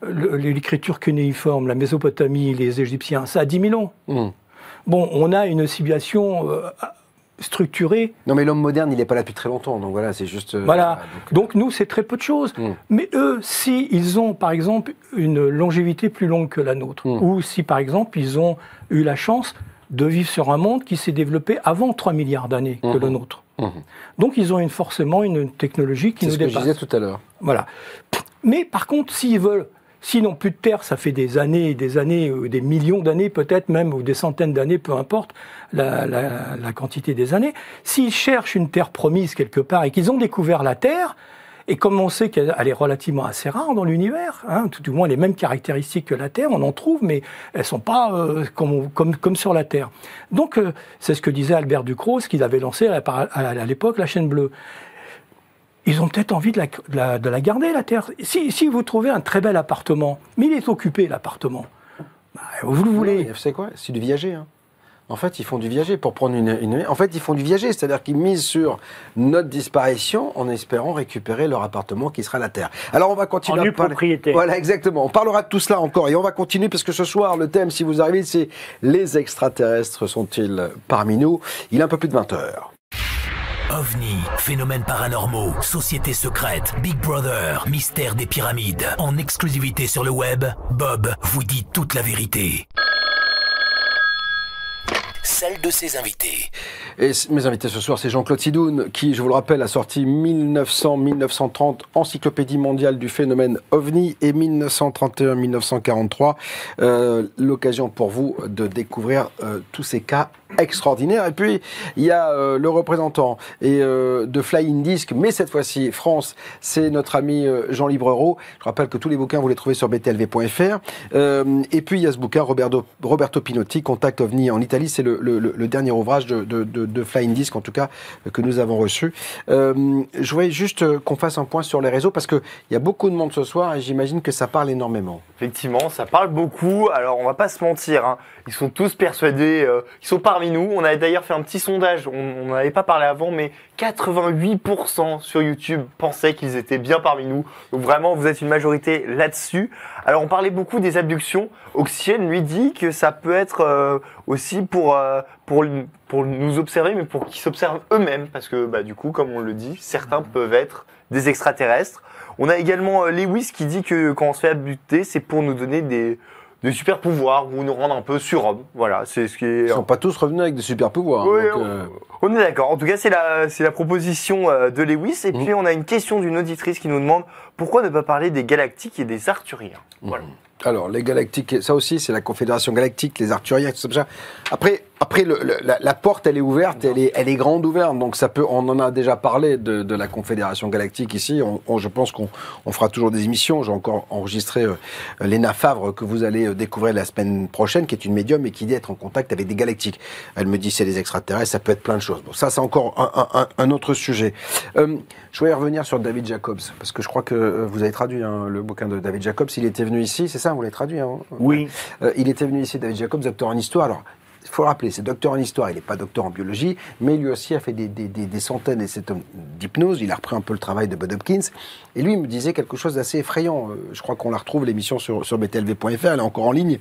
l'écriture cunéiforme, la Mésopotamie, les Égyptiens, ça a 10 000 ans. Bon, on a une civilisation structuré. Non, mais l'homme moderne, il n'est pas là depuis très longtemps, donc voilà, c'est juste... Voilà. Donc nous, c'est très peu de choses. Mais eux, si ils ont, par exemple, une longévité plus longue que la nôtre, ou si, par exemple, ils ont eu la chance de vivre sur un monde qui s'est développé avant 3 milliards d'années que le nôtre. Donc ils ont forcément une technologie qui nous dépasse. C'est ce que je disais tout à l'heure. Voilà. Mais par contre, s'ils n'ont plus de terre, ça fait des années, des millions d'années peut-être même, ou des centaines d'années, peu importe la quantité des années. S'ils cherchent une terre promise quelque part et qu'ils ont découvert la Terre, et comme on sait qu'elle est relativement assez rare dans l'univers, hein, tout du moins les mêmes caractéristiques que la Terre, on en trouve, mais elles ne sont pas comme sur la Terre. Donc c'est ce que disait Albert Ducrot, ce qu'il avait lancé à l'époque, la chaîne bleue. Ils ont peut-être envie de la garder, la Terre. Si vous trouvez un très bel appartement, mais il est occupé, l'appartement, bah, vous le voulez. Vous savez quoi? C'est du viager. Hein. En fait, ils font du viager pour prendre En fait, ils font du viager, c'est-à-dire qu'ils misent sur notre disparition en espérant récupérer leur appartement qui sera la Terre. Alors, on va continuer à parler. Propriété. Voilà, exactement. On parlera de tout cela encore et on va continuer parce que ce soir, le thème, si vous arrivez, c'est les extraterrestres sont-ils parmi nous? Il est un peu plus de 20 heures. OVNI, phénomènes paranormaux, sociétés secrètes, Big Brother, mystère des pyramides. En exclusivité sur le web, Bob vous dit toute la vérité. Celle de ses invités. Et mes invités ce soir, c'est Jean-Claude Sidoun, qui, je vous le rappelle, a sorti 1900-1930 Encyclopédie mondiale du phénomène OVNI et 1931-1943. L'occasion pour vous de découvrir tous ces cas extraordinaires. Et puis, il y a le représentant de Flying Disc, mais cette fois-ci, France, c'est notre ami Jean Librereau. Je rappelle que tous les bouquins, vous les trouvez sur btlv.fr. Et puis, il y a ce bouquin, Roberto Pinotti, Contact OVNI en Italie. C'est le dernier ouvrage de Flying Disc, en tout cas, que nous avons reçu. Je voulais juste qu'on fasse un point sur les réseaux, parce qu'il y a beaucoup de monde ce soir, et j'imagine que ça parle énormément. Effectivement, ça parle beaucoup. Alors, on va pas se mentir, hein. Ils sont tous persuadés qu'ils sont parmi nous. On avait d'ailleurs fait un petit sondage, on n'en avait pas parlé avant, mais 88% sur YouTube pensaient qu'ils étaient bien parmi nous. Donc vraiment, vous êtes une majorité là-dessus. Alors, on parlait beaucoup des abductions. Oxygène lui dit que ça peut être aussi pour nous observer, mais pour qu'ils s'observent eux-mêmes. Parce que, bah, du coup, comme on le dit, certains peuvent être des extraterrestres. On a également Lewis qui dit que quand on se fait abducter, c'est pour nous donner des super pouvoirs ou nous rendre un peu surhommes. Voilà, c'est ce qui est... Ils sont pas tous revenus avec des super pouvoirs. Oui, donc, on est d'accord. En tout cas, c'est la proposition de Lewis. Et puis, on a une question d'une auditrice qui nous demande pourquoi ne pas parler des galactiques et des arthuriens. Voilà. Alors, les galactiques, ça aussi, c'est la Confédération Galactique, les arthuriens, tout ça. Après la porte, elle est ouverte, elle est grande ouverte. Donc, ça peut, on en a déjà parlé de la Confédération Galactique ici. Je pense qu'on fera toujours des émissions. J'ai encore enregistré Léna Favre, que vous allez découvrir la semaine prochaine, qui est une médium et qui dit être en contact avec des galactiques. Elle me dit c'est des extraterrestres, ça peut être plein de choses. Bon, ça, c'est encore un autre sujet. Je voulais revenir sur David Jacobs, parce que je crois que vous avez traduit le bouquin de David Jacobs. Il était venu ici, c'est ça, vous l'avez traduit, hein? Oui. Il était venu ici, David Jacobs, docteur en histoire. Alors, il faut le rappeler, c'est docteur en histoire, il n'est pas docteur en biologie, mais lui aussi a fait des centaines d'hypnose. Il a repris un peu le travail de Bud Hopkins. Et lui, il me disait quelque chose d'assez effrayant. Je crois qu'on la retrouve, l'émission sur btlv.fr, elle est encore en ligne.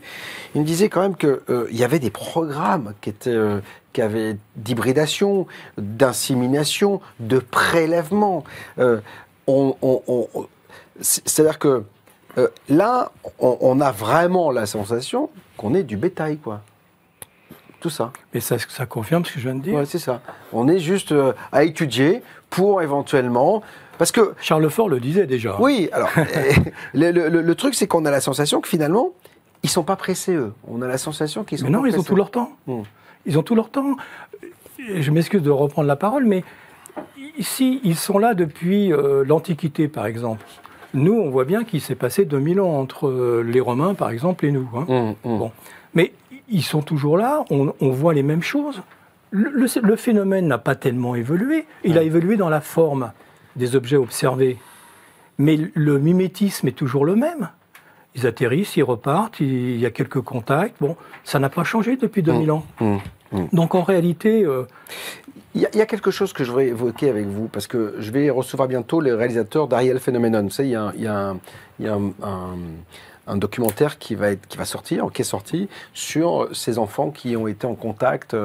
Il me disait quand même qu'il y avait des programmes qui avaient d'hybridation, d'insémination, de prélèvement. C'est-à-dire que là, on a vraiment la sensation qu'on est du bétail, quoi. Tout ça. Et ça confirme ce que je viens de dire. Ouais, c'est ça. On est juste à étudier pour éventuellement... Parce que... Charles Fort le disait déjà. Oui, alors, le truc, c'est qu'on a la sensation que finalement, ils sont pas pressés, eux. On a la sensation qu'ils sont mais non, pas pressés. Ils ont tout leur temps. Ils ont tout leur temps. Je m'excuse de reprendre la parole, mais ici, ils sont là depuis l'Antiquité, par exemple. Nous, on voit bien qu'il s'est passé 2000 ans entre les Romains, par exemple, et nous. Hein. Bon. Mais ils sont toujours là, on voit les mêmes choses. Le phénomène n'a pas tellement évolué. Il a évolué dans la forme des objets observés. Mais le mimétisme est toujours le même. Ils atterrissent, ils repartent, il y a quelques contacts. Bon, ça n'a pas changé depuis 2000 ans. Donc en réalité... Il y a quelque chose que je voudrais évoquer avec vous, parce que je vais recevoir bientôt les réalisateurs d'Ariel Phenomenon. Vous savez, il y a un documentaire qui est sorti sur ces enfants qui ont été en contact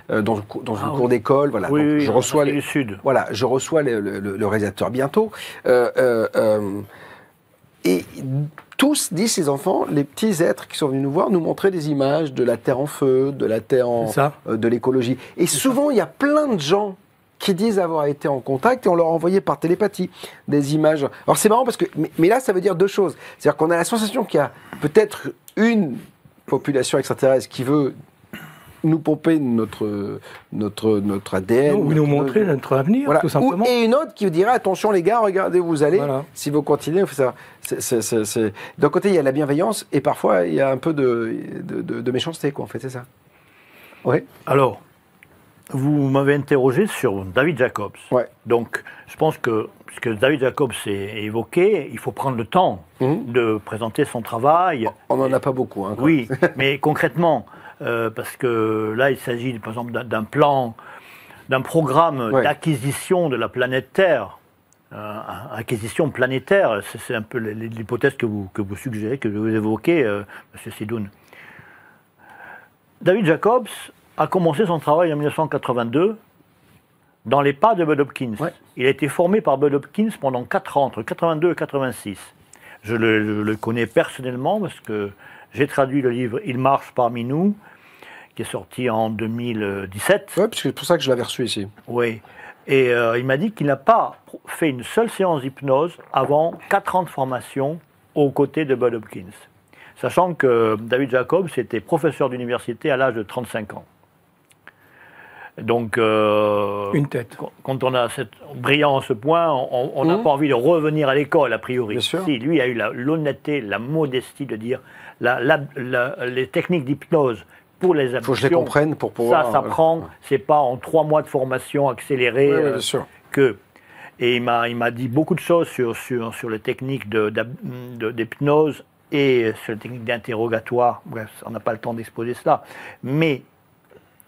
dans une cour d'école. Voilà. Oui, donc, oui, je reçois du Sud. Voilà, je reçois le réalisateur bientôt. Et tous, disent ces enfants, les petits êtres qui sont venus nous voir, nous montrer des images de la Terre en feu, de la Terre de l'écologie. Et souvent, il y a plein de gens qui disent avoir été en contact et on leur a envoyé par télépathie des images. Alors c'est marrant parce que, mais là ça veut dire deux choses. C'est-à-dire qu'on a la sensation qu'il y a peut-être une population extraterrestre qui veut nous pomper notre ADN. Ou nous montrer notre avenir, voilà. tout simplement. Et une autre qui vous dirait, attention les gars, regardez où vous allez, si vous continuez, ça. D'un côté il y a la bienveillance et parfois il y a un peu de méchanceté, quoi, en fait, c'est ça. Oui. Alors, vous m'avez interrogé sur David Jacobs. Ouais. Donc, je pense que, puisque David Jacobs est évoqué, il faut prendre le temps de présenter son travail. On n'en a pas beaucoup. Hein, oui, mais concrètement, parce que là, il s'agit, par exemple, d'un programme d'acquisition de la planète Terre. Acquisition planétaire, c'est un peu l'hypothèse que vous suggérez, que vous évoquez, M. Sidoun. David Jacobs a commencé son travail en 1982 dans les pas de Bud Hopkins. Ouais. Il a été formé par Bud Hopkins pendant 4 ans, entre 82 et 86. Je le connais personnellement parce que j'ai traduit le livre « Il marche parmi nous », qui est sorti en 2017. Oui, parce que c'est pour ça que je l'avais reçu ici. Oui. Et il m'a dit qu'il n'a pas fait une seule séance d'hypnose avant 4 ans de formation aux côtés de Bud Hopkins. Sachant que David Jacobs était professeur d'université à l'âge de 35 ans. Donc, une tête. Quand on a brillant à ce point, on n'a pas envie de revenir à l'école, a priori. Bien sûr. Si, lui a eu l'honnêteté, la modestie de dire les techniques d'hypnose pour les abductions. Il faut que je les comprenne pour pouvoir. Ça s'apprend, c'est pas en 3 mois de formation accélérée. Oui, bien sûr. Et il m'a dit beaucoup de choses sur les techniques d'hypnose et sur les techniques d'interrogatoire. Bref, on n'a pas le temps d'exposer cela. Mais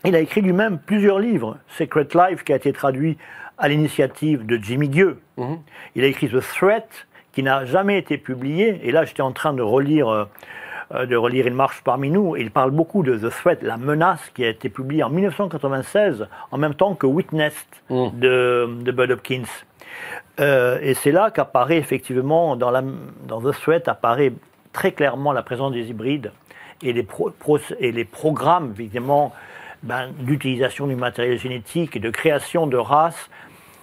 il a écrit lui-même plusieurs livres. Secret Life, qui a été traduit à l'initiative de Jimmy Dieu. Il a écrit The Threat, qui n'a jamais été publié. Et là, j'étais en train de relire Il marche parmi nous. Et il parle beaucoup de The Threat, la menace, qui a été publiée en 1996, en même temps que Witness de Bud Hopkins. Et c'est là qu'apparaît effectivement, dans The Threat, apparaît très clairement la présence des hybrides et les programmes, évidemment, d'utilisation du matériel génétique et de création de races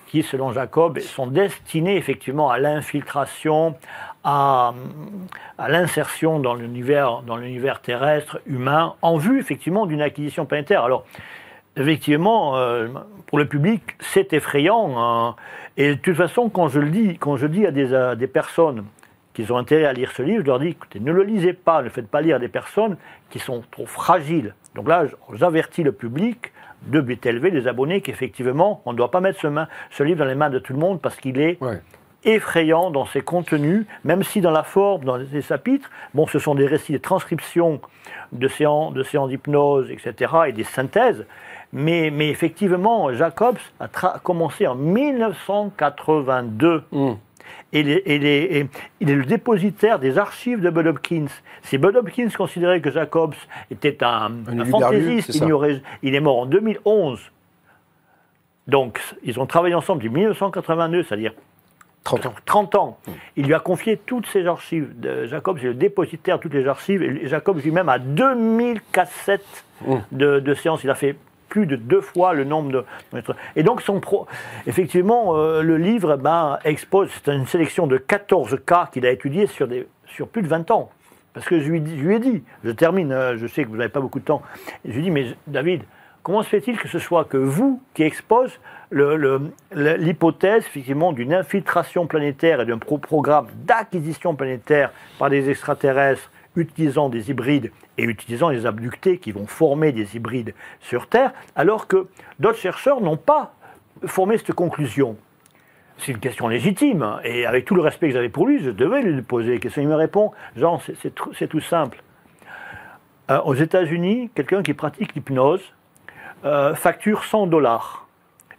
qui, selon Jacob, sont destinés effectivement à l'infiltration, à l'insertion dans l'univers terrestre humain, en vue effectivement d'une acquisition planétaire. Alors, effectivement, pour le public, c'est effrayant. Hein, et de toute façon, quand je dis à des personnes qui ont intérêt à lire ce livre, je leur dis, écoutez, ne le lisez pas, ne faites pas lire à des personnes qui sont trop fragiles. Donc là, j'avertis le public de but élevé, des abonnés, qu'effectivement, on ne doit pas mettre ce livre dans les mains de tout le monde parce qu'il est effrayant dans ses contenus, même si dans la forme, dans les chapitres, bon, ce sont des récits, des transcriptions de séances d'hypnose, etc., et des synthèses, mais effectivement, Jacobs a commencé en 1982. Il est le dépositaire des archives de Bud Hopkins. Si Bud Hopkins considérait que Jacobs était un fantaisiste, il est mort en 2011. Donc, ils ont travaillé ensemble depuis 1982, c'est-à-dire 30 ans. Il lui a confié toutes ses archives. Jacobs est le dépositaire de toutes les archives. Et Jacobs lui-même a 2000 cassettes de séances. Il a fait plus de 2 fois le nombre de... Et donc, effectivement, le livre expose, c'est une sélection de 14 cas qu'il a étudiés sur plus de 20 ans. Parce que je lui ai dit, je termine, je sais que vous n'avez pas beaucoup de temps, je lui ai dit, mais David, comment se fait-il que ce soit que vous qui expose l'hypothèse, effectivement, d'une infiltration planétaire et d'un programme d'acquisition planétaire par des extraterrestres utilisant des hybrides et utilisant les abductés qui vont former des hybrides sur Terre, alors que d'autres chercheurs n'ont pas formé cette conclusion. C'est une question légitime, et avec tout le respect que j'avais pour lui, je devais lui poser la question. Il me répond, Jean, c'est tout simple. Aux États-Unis, quelqu'un qui pratique l'hypnose facture $100.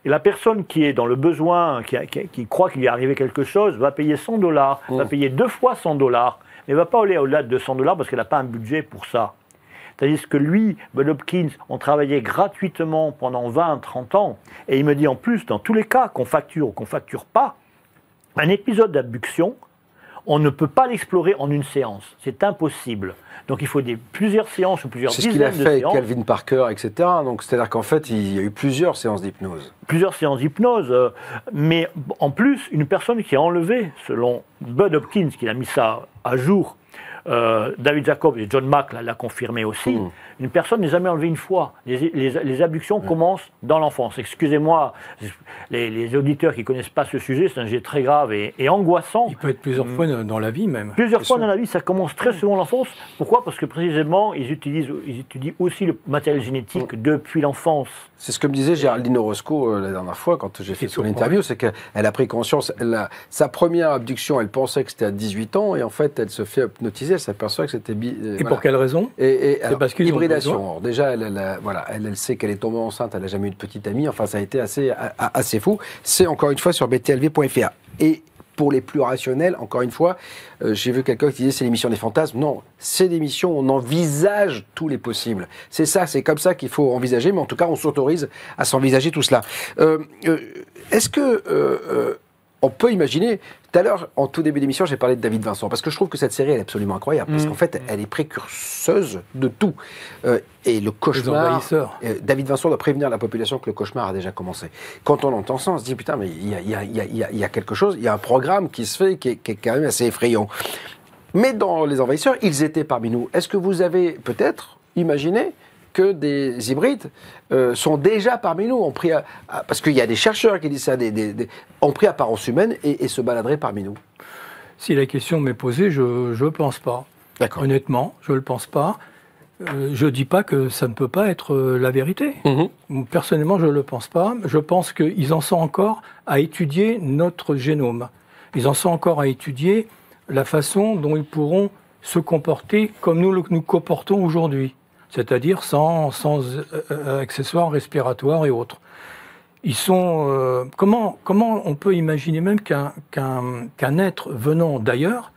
Et la personne qui est dans le besoin, qui croit qu'il lui est arrivé quelque chose, va payer $100, va payer 2 fois $100, mais ne va pas aller au-delà de $200 parce qu'elle n'a pas un budget pour ça. C'est-à-dire que lui, Bud Hopkins, ont travaillé gratuitement pendant 20, 30 ans, et il me dit en plus, dans tous les cas, qu'on facture ou qu'on ne facture pas, un épisode d'abduction, on ne peut pas l'explorer en une séance. C'est impossible. Donc il faut plusieurs séances ou plusieurs dizaines de séances. C'est ce qu'il a fait avec Calvin Parker, etc. Donc c'est-à-dire qu'en fait, il y a eu plusieurs séances d'hypnose. Plusieurs séances d'hypnose, mais en plus, une personne qui a enlevé, selon Bud Hopkins, qui a mis ça à jour, David Jacobs et John Mack l'a confirmé aussi, une personne n'est jamais enlevée une fois. Les abductions commencent dans l'enfance. Excusez-moi, les auditeurs qui ne connaissent pas ce sujet, c'est un sujet très grave et angoissant. Il peut être plusieurs fois dans la vie même. Plusieurs fois dans la vie, ça commence très souvent l'enfance. Pourquoi ? Parce que précisément, ils étudient aussi le matériel génétique depuis l'enfance. C'est ce que me disait Géraldine Orozco la dernière fois quand j'ai fait son interview, c'est qu'elle a pris conscience, sa première abduction, elle pensait que c'était à 18 ans et en fait elle se fait hypnotiser, elle s'aperçoit que c'était... Et pour quelle raison ? C'est parce qu'ils hybridation. Alors, déjà, elle sait qu'elle est tombée enceinte, elle n'a jamais eu de petite amie, enfin ça a été assez fou. C'est encore une fois sur btlv.fr. Et pour les plus rationnels, encore une fois, j'ai vu quelqu'un qui disait c'est l'émission des fantasmes. Non, c'est l'émission où on envisage tous les possibles. C'est ça, c'est comme ça qu'il faut envisager, mais en tout cas, on s'autorise à s'envisager tout cela. Est-ce que on peut imaginer... Tout à l'heure, en tout début d'émission, j'ai parlé de David Vincent, parce que je trouve que cette série elle est absolument incroyable, parce qu'en fait, elle est précurseuse de tout. Et le cauchemar... David Vincent doit prévenir la population que le cauchemar a déjà commencé. Quand on entend ça, on se dit, putain, mais il y a quelque chose, il y a un programme qui se fait qui est quand même assez effrayant. Mais dans Les Envahisseurs, ils étaient parmi nous. Est-ce que vous avez peut-être imaginé que des hybrides sont déjà parmi nous, parce qu'il y a des chercheurs qui disent ça, ont pris apparence humaine et se baladeraient parmi nous. Si la question m'est posée, je ne pense pas. D'accord. Honnêtement, je ne le pense pas. Je ne dis pas que ça ne peut pas être la vérité. Personnellement, je ne le pense pas. Je pense qu'ils en sont encore à étudier notre génome. Ils en sont encore à étudier la façon dont ils pourront se comporter comme nous nous comportons aujourd'hui. C'est-à-dire sans accessoires respiratoires et autres. Ils sont... comment on peut imaginer même qu'un être venant d'ailleurs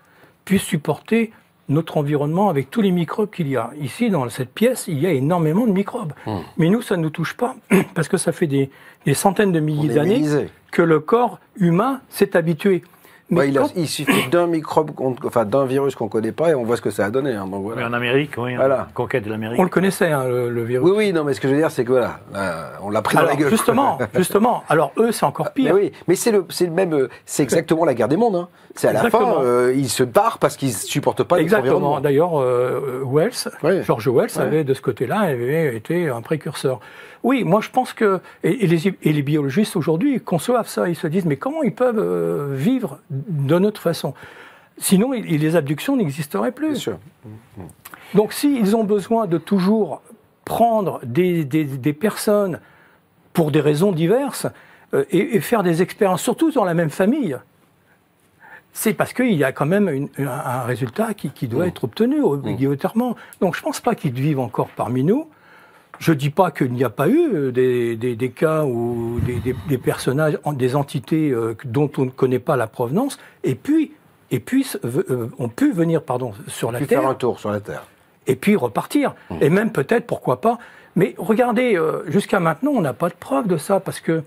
puisse supporter notre environnement avec tous les microbes qu'il y a. Ici, dans cette pièce, il y a énormément de microbes. Mais nous, ça ne nous touche pas, parce que ça fait des centaines de milliers d'années que le corps humain s'est habitué. Mais il suffit d'un microbe, d'un virus qu'on ne connaît pas et on voit ce que ça a donné. Hein, donc voilà. Mais en Amérique, oui, voilà. Conquête de l'Amérique. On le connaissait, hein, le virus. Oui, non, mais ce que je veux dire, c'est que voilà, on l'a pris dans la gueule. Justement. Alors eux, c'est encore pire. Mais oui, mais c'est exactement la guerre des mondes. Hein. C'est à la fin, ils se barrent parce qu'ils ne supportent pas les environnements. D'ailleurs, George Wells avait de ce côté-là, avait été un précurseur. Oui, moi je pense que... Et les biologistes aujourd'hui conçoivent ça, ils se disent, mais comment ils peuvent vivre de notre façon ? Sinon, les abductions n'existeraient plus. Bien sûr. Donc s'ils ont besoin de toujours prendre des personnes pour des raisons diverses et faire des expériences, surtout dans la même famille, c'est parce qu'il y a quand même un résultat qui doit être obtenu obligatoirement. Donc je ne pense pas qu'ils vivent encore parmi nous. Je ne dis pas qu'il n'y a pas eu des cas où des personnages, des entités dont on ne connaît pas la provenance, et puis ont pu venir sur la Terre. Faire un tour sur la Terre. Et puis repartir. Et même peut-être, pourquoi pas. Mais regardez, jusqu'à maintenant, on n'a pas de preuve de ça, parce que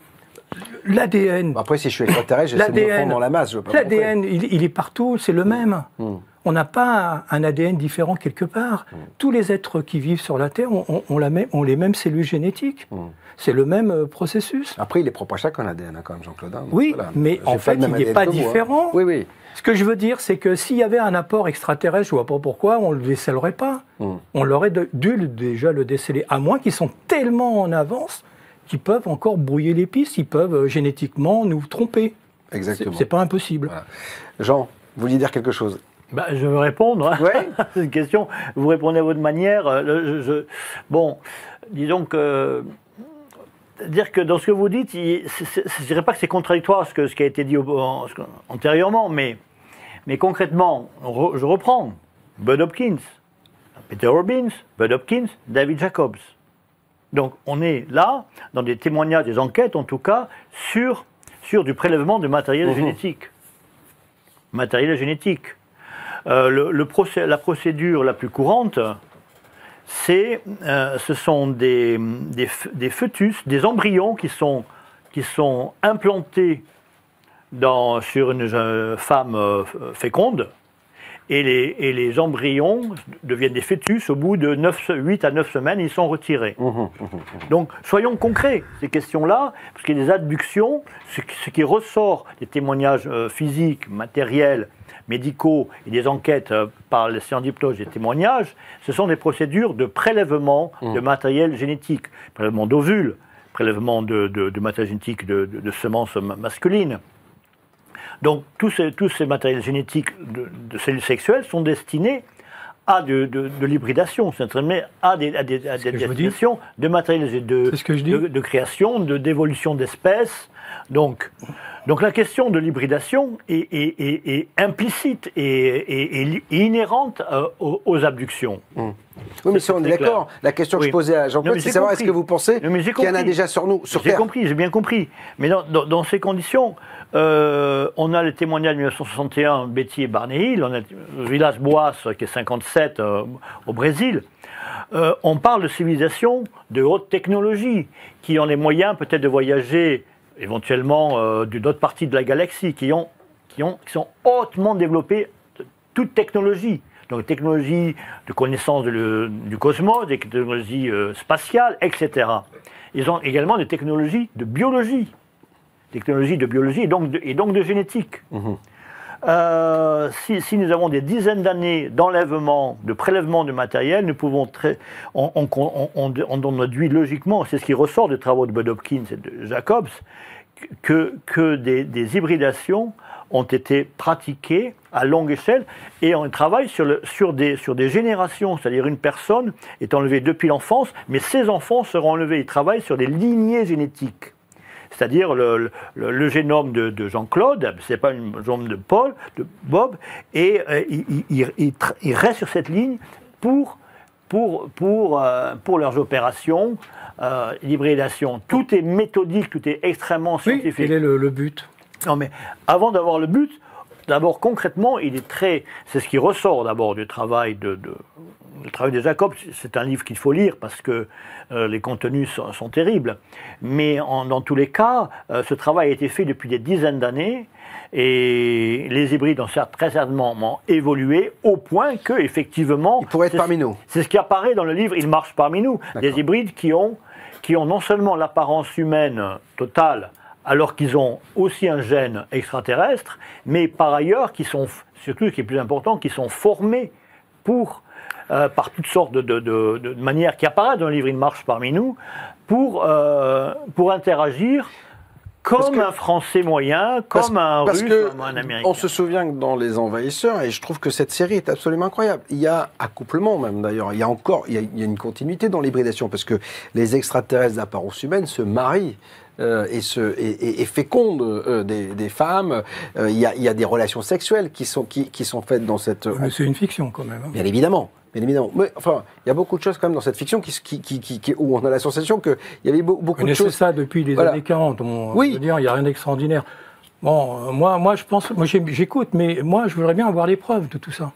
l'ADN... Après, si je suis extraterrestre, j'essaie de me fondre dans la masse. L'ADN, il est partout, c'est le même. On n'a pas un ADN différent quelque part. Tous les êtres qui vivent sur la Terre ont les mêmes cellules génétiques. C'est le même processus. Après, il est propre à chacun l'ADN, quand même, Jean-Claude. Oui, voilà. Mais en fait, il n'est pas différent. Hein. Oui. Ce que je veux dire, c'est que s'il y avait un apport extraterrestre, je ne vois pas pourquoi, on ne le décèlerait pas. On l'aurait dû déjà le déceler, à moins qu'ils sont tellement en avance qu'ils peuvent encore brouiller les pistes, ils peuvent génétiquement nous tromper. Exactement. C'est pas impossible. Voilà. Jean, vous vouliez dire quelque chose ? Je veux répondre. Hein. Ouais. C'est une question. Vous répondez à votre manière. Bon, disons que... Dire que dans ce que vous dites, je ne dirais pas que c'est contradictoire ce qui a été dit antérieurement, mais concrètement, je reprends. Bud Hopkins, Peter Robbins, Bud Hopkins, David Jacobs. Donc on est là, dans des témoignages, des enquêtes en tout cas, sur du prélèvement de matériel génétique. Matériel génétique. La procédure la plus courante, ce sont des fœtus, des embryons qui sont implantés sur une femme féconde, et les embryons deviennent des fœtus au bout de 8 à 9 semaines, ils sont retirés. Donc soyons concrets, ces questions-là, parce qu'il y a des abductions, ce qui ressort des témoignages physiques, matériels, médicaux et des enquêtes par les scientifiques, des témoignages, ce sont des procédures de prélèvement de matériel génétique, prélèvement d'ovules, prélèvement de matériel génétique de semences masculines. Donc tous ces matériels génétiques de cellules sexuelles sont destinés à de l'hybridation, c'est-à-dire à des destinations de matériel de création, d'évolution d'espèces. Donc la question de l'hybridation est implicite et inhérente aux abductions. Oui, mais si on est d'accord, la question que je posais à Jean-Claude, c'est savoir est-ce que vous pensez qu'il y en a déjà sur Terre. J'ai bien compris. Mais dans ces conditions, on a le témoignage de 1961, Betty et Barney Hill, on a le village Boas, qui est 57 au Brésil. On parle de civilisations de haute technologie, qui ont les moyens peut-être de voyager éventuellement d'autres parties de la galaxie, qui sont hautement développées, toute technologie. Donc technologie de connaissance du cosmos, des technologies spatiales, etc. Ils ont également des technologies de biologie. Et donc de génétique. Si nous avons des dizaines d'années d'enlèvement, de prélèvement de matériel, nous pouvons on déduit logiquement, c'est ce qui ressort des travaux de Bud Hopkins et de Jacobs, que des hybridations ont été pratiquées à longue échelle, et on travaille sur des générations, c'est-à-dire une personne est enlevée depuis l'enfance, mais ses enfants seront enlevés. Ils travaillent sur des lignées génétiques. C'est-à-dire le génome de Jean-Claude, c'est pas le génome de Bob, et il reste sur cette ligne pour leurs opérations, l'hybridation. Tout est méthodique, tout est extrêmement scientifique. Quel est le but? Non, mais avant d'avoir le but, d'abord concrètement, c'est ce qui ressort d'abord du travail le travail de Jacobs. C'est un livre qu'il faut lire parce que les contenus sont terribles. Mais dans tous les cas, ce travail a été fait depuis des dizaines d'années, et les hybrides ont très certainement évolué au point que, effectivement, ils pourraient être parmi nous. C'est ce qui apparaît dans le livre. Ils marchent parmi nous. Des hybrides qui ont non seulement l'apparence humaine totale, alors qu'ils ont aussi un gène extraterrestre, mais par ailleurs, surtout ce qui est plus important, qui sont formés par toutes sortes de manières qui apparaissent dans le livre, ils marchent parmi nous, pour interagir comme un Français moyen, comme un Russe, comme un Américain. On se souvient que dans Les Envahisseurs, et je trouve que cette série est absolument incroyable, il y a accouplement même d'ailleurs, il y a une continuité dans l'hybridation, parce que les extraterrestres d'apparence humaine se marient et fécondent des femmes. Il y a des relations sexuelles qui sont faites dans cette... Mais c'est une fiction quand même. Hein. Bien évidemment. Mais enfin, il y a beaucoup de choses quand même dans cette fiction où on a la sensation qu'il y avait beaucoup de choses... C'est ça depuis les années 40. Oui. Je veux dire, il n'y a rien d'extraordinaire. Bon, moi je pense... Moi j'écoute, mais moi je voudrais bien avoir les preuves de tout ça.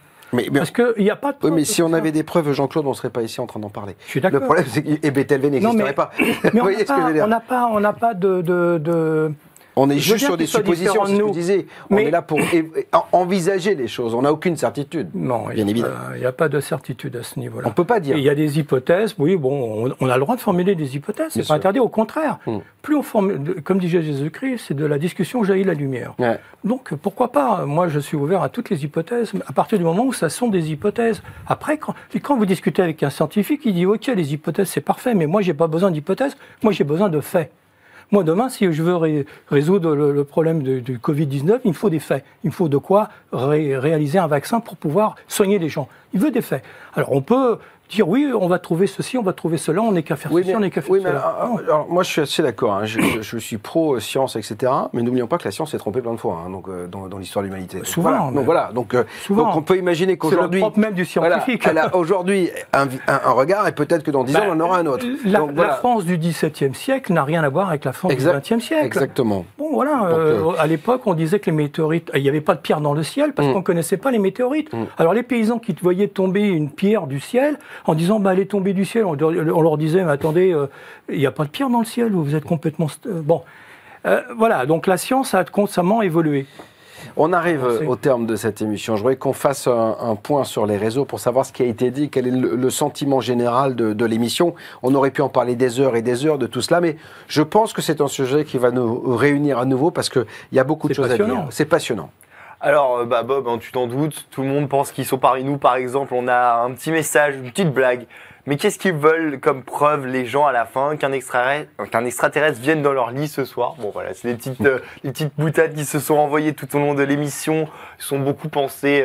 Parce qu'il n'y a pas de preuves. Oui, mais si on avait des preuves, Jean-Claude, on ne serait pas ici en train d'en parler. Je suis d'accord. Le problème, c'est que BTLV n'existerait pas. Mais on n'a pas de... On est juste sur des suppositions, c'est ce que je disais. On est là pour envisager les choses. On n'a aucune certitude. Non, bien évidemment. Il n'y a pas de certitude à ce niveau-là. On ne peut pas dire. Il y a des hypothèses. Oui, bon, on a le droit de formuler des hypothèses. C'est pas interdit. Au contraire, plus on formule, comme disait Jésus-Christ, c'est de la discussion jaillit la lumière. Ouais. Donc pourquoi pas? Moi, je suis ouvert à toutes les hypothèses. À partir du moment où ça sont des hypothèses. Après, quand vous discutez avec un scientifique, il dit ok, les hypothèses c'est parfait, mais moi j'ai pas besoin d'hypothèses. Moi j'ai besoin de faits. Moi, demain, si je veux résoudre le problème du Covid-19, il me faut des faits. Il me faut de quoi réaliser un vaccin pour pouvoir soigner les gens. Il veut des faits. Alors, on peut dire oui, on va trouver ceci, on va trouver cela, on n'est qu'à faire ceci, on n'est qu'à faire cela. Alors, moi, je suis assez d'accord. Hein. Je suis pro-science, etc. Mais n'oublions pas que la science s'est trompée plein de fois donc, dans l'histoire de l'humanité. Souvent. Donc, on peut imaginer qu'aujourd'hui... C'est le propre même du scientifique. Elle a aujourd'hui un regard et peut-être que dans 10 ans, on en aura un autre. La France du XVIIe siècle n'a rien à voir avec la France du XXe siècle. Exactement. Bon, voilà. À l'époque, on disait que les météorites... Il n'y avait pas de pierre dans le ciel parce qu'on ne connaissait pas les météorites. Alors, les paysans qui voyaient tomber une pierre du ciel, en disant, elle est tombée du ciel, on leur disait, mais attendez, il n'y a pas de pierre dans le ciel, vous êtes complètement... Bon. Voilà, donc la science a constamment évolué. On arrive au terme de cette émission. Je voudrais qu'on fasse un point sur les réseaux pour savoir ce qui a été dit, quel est le sentiment général de l'émission. On aurait pu en parler des heures et des heures de tout cela, mais je pense que c'est un sujet qui va nous réunir à nouveau parce qu'il y a beaucoup de choses à dire. C'est passionnant. Alors, Bob, tu t'en doutes, tout le monde pense qu'ils sont parmi nous. Par exemple, on a un petit message, une petite blague. Mais qu'est-ce qu'ils veulent comme preuve, les gens, à la fin, qu'un extraterrestre vienne dans leur lit ce soir? Bon, voilà, c'est les petites boutades qui se sont envoyées tout au long de l'émission. Ils sont beaucoup pensé,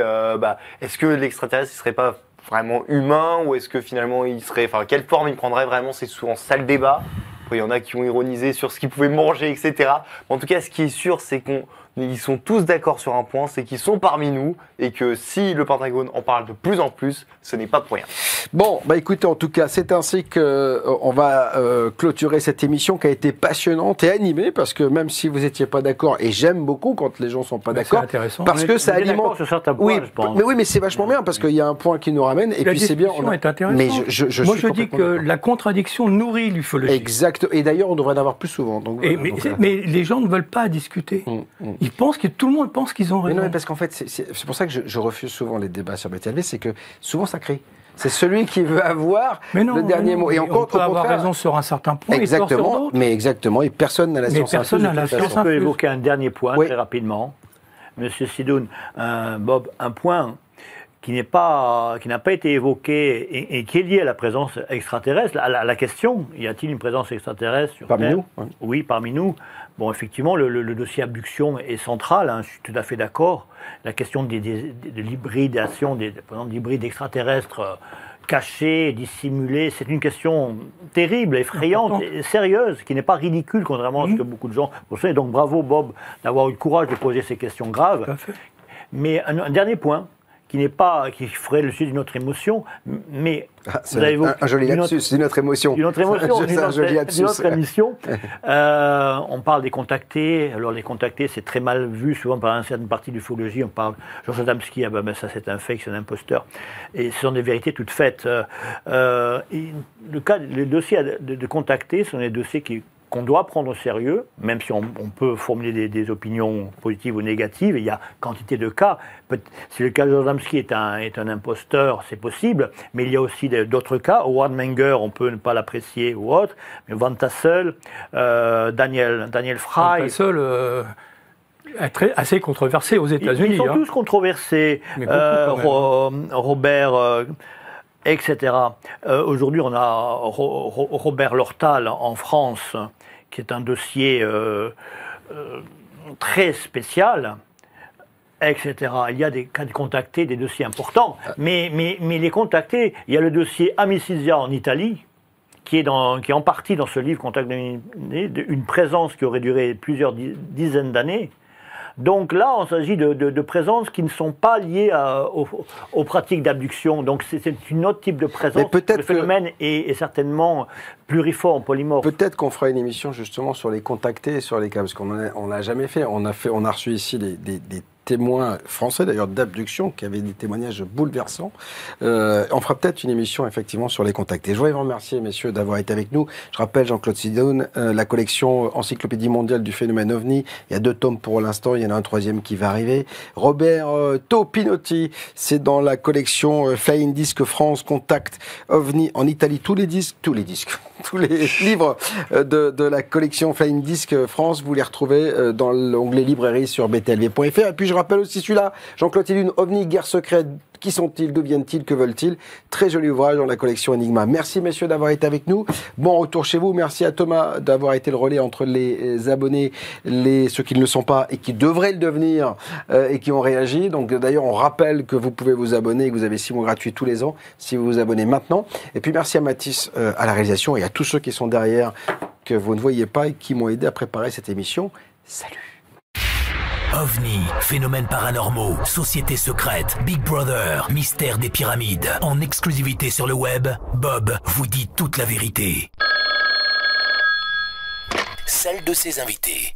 est-ce que l'extraterrestre ne serait pas vraiment humain ou est-ce que finalement il serait... Enfin, quelle forme il prendrait vraiment? C'est souvent ça le débat. Après, il y en a qui ont ironisé sur ce qu'ils pouvaient manger, etc. En tout cas, ce qui est sûr, c'est qu'ils sont tous d'accord sur un point, c'est qu'ils sont parmi nous et que si le Pentagone en parle de plus en plus, ce n'est pas pour rien. Bon, écoutez, en tout cas, c'est ainsi qu'on va clôturer cette émission qui a été passionnante et animée parce que même si vous n'étiez pas d'accord, et j'aime beaucoup quand les gens ne sont pas d'accord, parce que ça alimente... Sur certains points, je pense. Mais c'est vachement bien parce qu'il y a un point qui nous ramène et puis c'est bien... est intéressante. Mais Moi, je dis que la contradiction nourrit l'ufologie. Exact. Et d'ailleurs, on devrait en avoir plus souvent. Mais les gens ne veulent pas discuter. Ils pensent que tout le monde pense qu'ils ont raison. Mais non, parce qu'en fait, c'est pour ça que je refuse souvent les débats sur BTLV, c'est que souvent ça crie. C'est celui qui veut avoir le dernier mot. Et on peut avoir raison sur un certain point. Exactement. Et personne n'a la science. Je peux évoquer un dernier point très rapidement, Monsieur Sidoun, Bob, un point qui n'a pas été évoqué et qui est lié à la présence extraterrestre. La question, y a-t-il une présence extraterrestre sur Terre? Parmi nous? Oui, parmi nous. Bon, effectivement, le dossier abduction est central, je suis tout à fait d'accord. La question de l'hybridation, par exemple, d'hybrides extraterrestres cachés, dissimulés, c'est une question terrible, effrayante, et sérieuse, qui n'est pas ridicule, contrairement à ce que beaucoup de gens pensent. Et donc, bravo, Bob, d'avoir eu le courage de poser ces questions graves. Mais un dernier point, qui ferait le sujet d'une autre émotion, mais vous avez un joli lapsus, c'est une autre émotion. Une autre émotion, une autre émission. On parle des contactés. Alors les contactés, c'est très mal vu souvent par une certaine partie de l'ufologie. On parle Georges Adamski, ça c'est un fake, c'est un imposteur. Et ce sont des vérités toutes faites. Les dossiers de contactés sont des dossiers qu'on doit prendre au sérieux, même si on peut formuler des opinions positives ou négatives. Il y a quantité de cas. Si le cas de Adamski est un imposteur, c'est possible, mais il y a aussi d'autres cas. Howard Menger, on peut ne pas l'apprécier ou autre, mais Van Tassel, Daniel Fry... Van Tassel, assez controversé aux États-Unis. Ils sont tous controversés. Robert... etc. Aujourd'hui, on a Robert Lortal en France, qui est un dossier très spécial, etc. Il y a des cas de contactés, des dossiers importants, mais les contactés, il y a le dossier Amicizia en Italie, qui est en partie dans ce livre Contact une présence qui aurait duré plusieurs dizaines d'années. Donc là, on s'agit de présences qui ne sont pas liées aux pratiques d'abduction. Donc c'est un autre type de présence. Le phénomène est certainement pluriforme, polymorphe. Peut-être qu'on fera une émission justement sur les contactés, sur les cas, parce qu'on l'a jamais fait. On a reçu ici des témoins français d'ailleurs d'abduction qui avaient des témoignages bouleversants. On fera peut-être une émission effectivement sur les contactés. Je voudrais vous remercier messieurs d'avoir été avec nous. Je rappelle Jean-Claude Sidoun, la collection Encyclopédie mondiale du phénomène OVNI. Il y a 2 tomes pour l'instant, il y en a un 3e qui va arriver. Robert Topinotti, c'est dans la collection Flying Disc France Contact OVNI en Italie. Tous les livres de la collection Flying Disc France, vous les retrouvez dans l'onglet librairie sur btlv.fr. Et puis je rappelle aussi celui-là, Jean-Claude Tillune, OVNI, guerre secrète. Qui sont-ils? D'où viennent-ils? Que veulent-ils? Très joli ouvrage dans la collection Enigma. Merci messieurs d'avoir été avec nous. Bon retour chez vous. Merci à Thomas d'avoir été le relais entre les abonnés, ceux qui ne le sont pas et qui devraient le devenir et qui ont réagi. Donc d'ailleurs on rappelle que vous pouvez vous abonner et que vous avez 6 mois gratuits tous les ans si vous vous abonnez maintenant. Et puis merci à Mathis à la réalisation et à tous ceux qui sont derrière que vous ne voyez pas et qui m'ont aidé à préparer cette émission. Salut. OVNI, phénomènes paranormaux, sociétés secrètes, Big Brother, mystère des pyramides. En exclusivité sur le web, Bob vous dit toute la vérité. Celle de ses invités.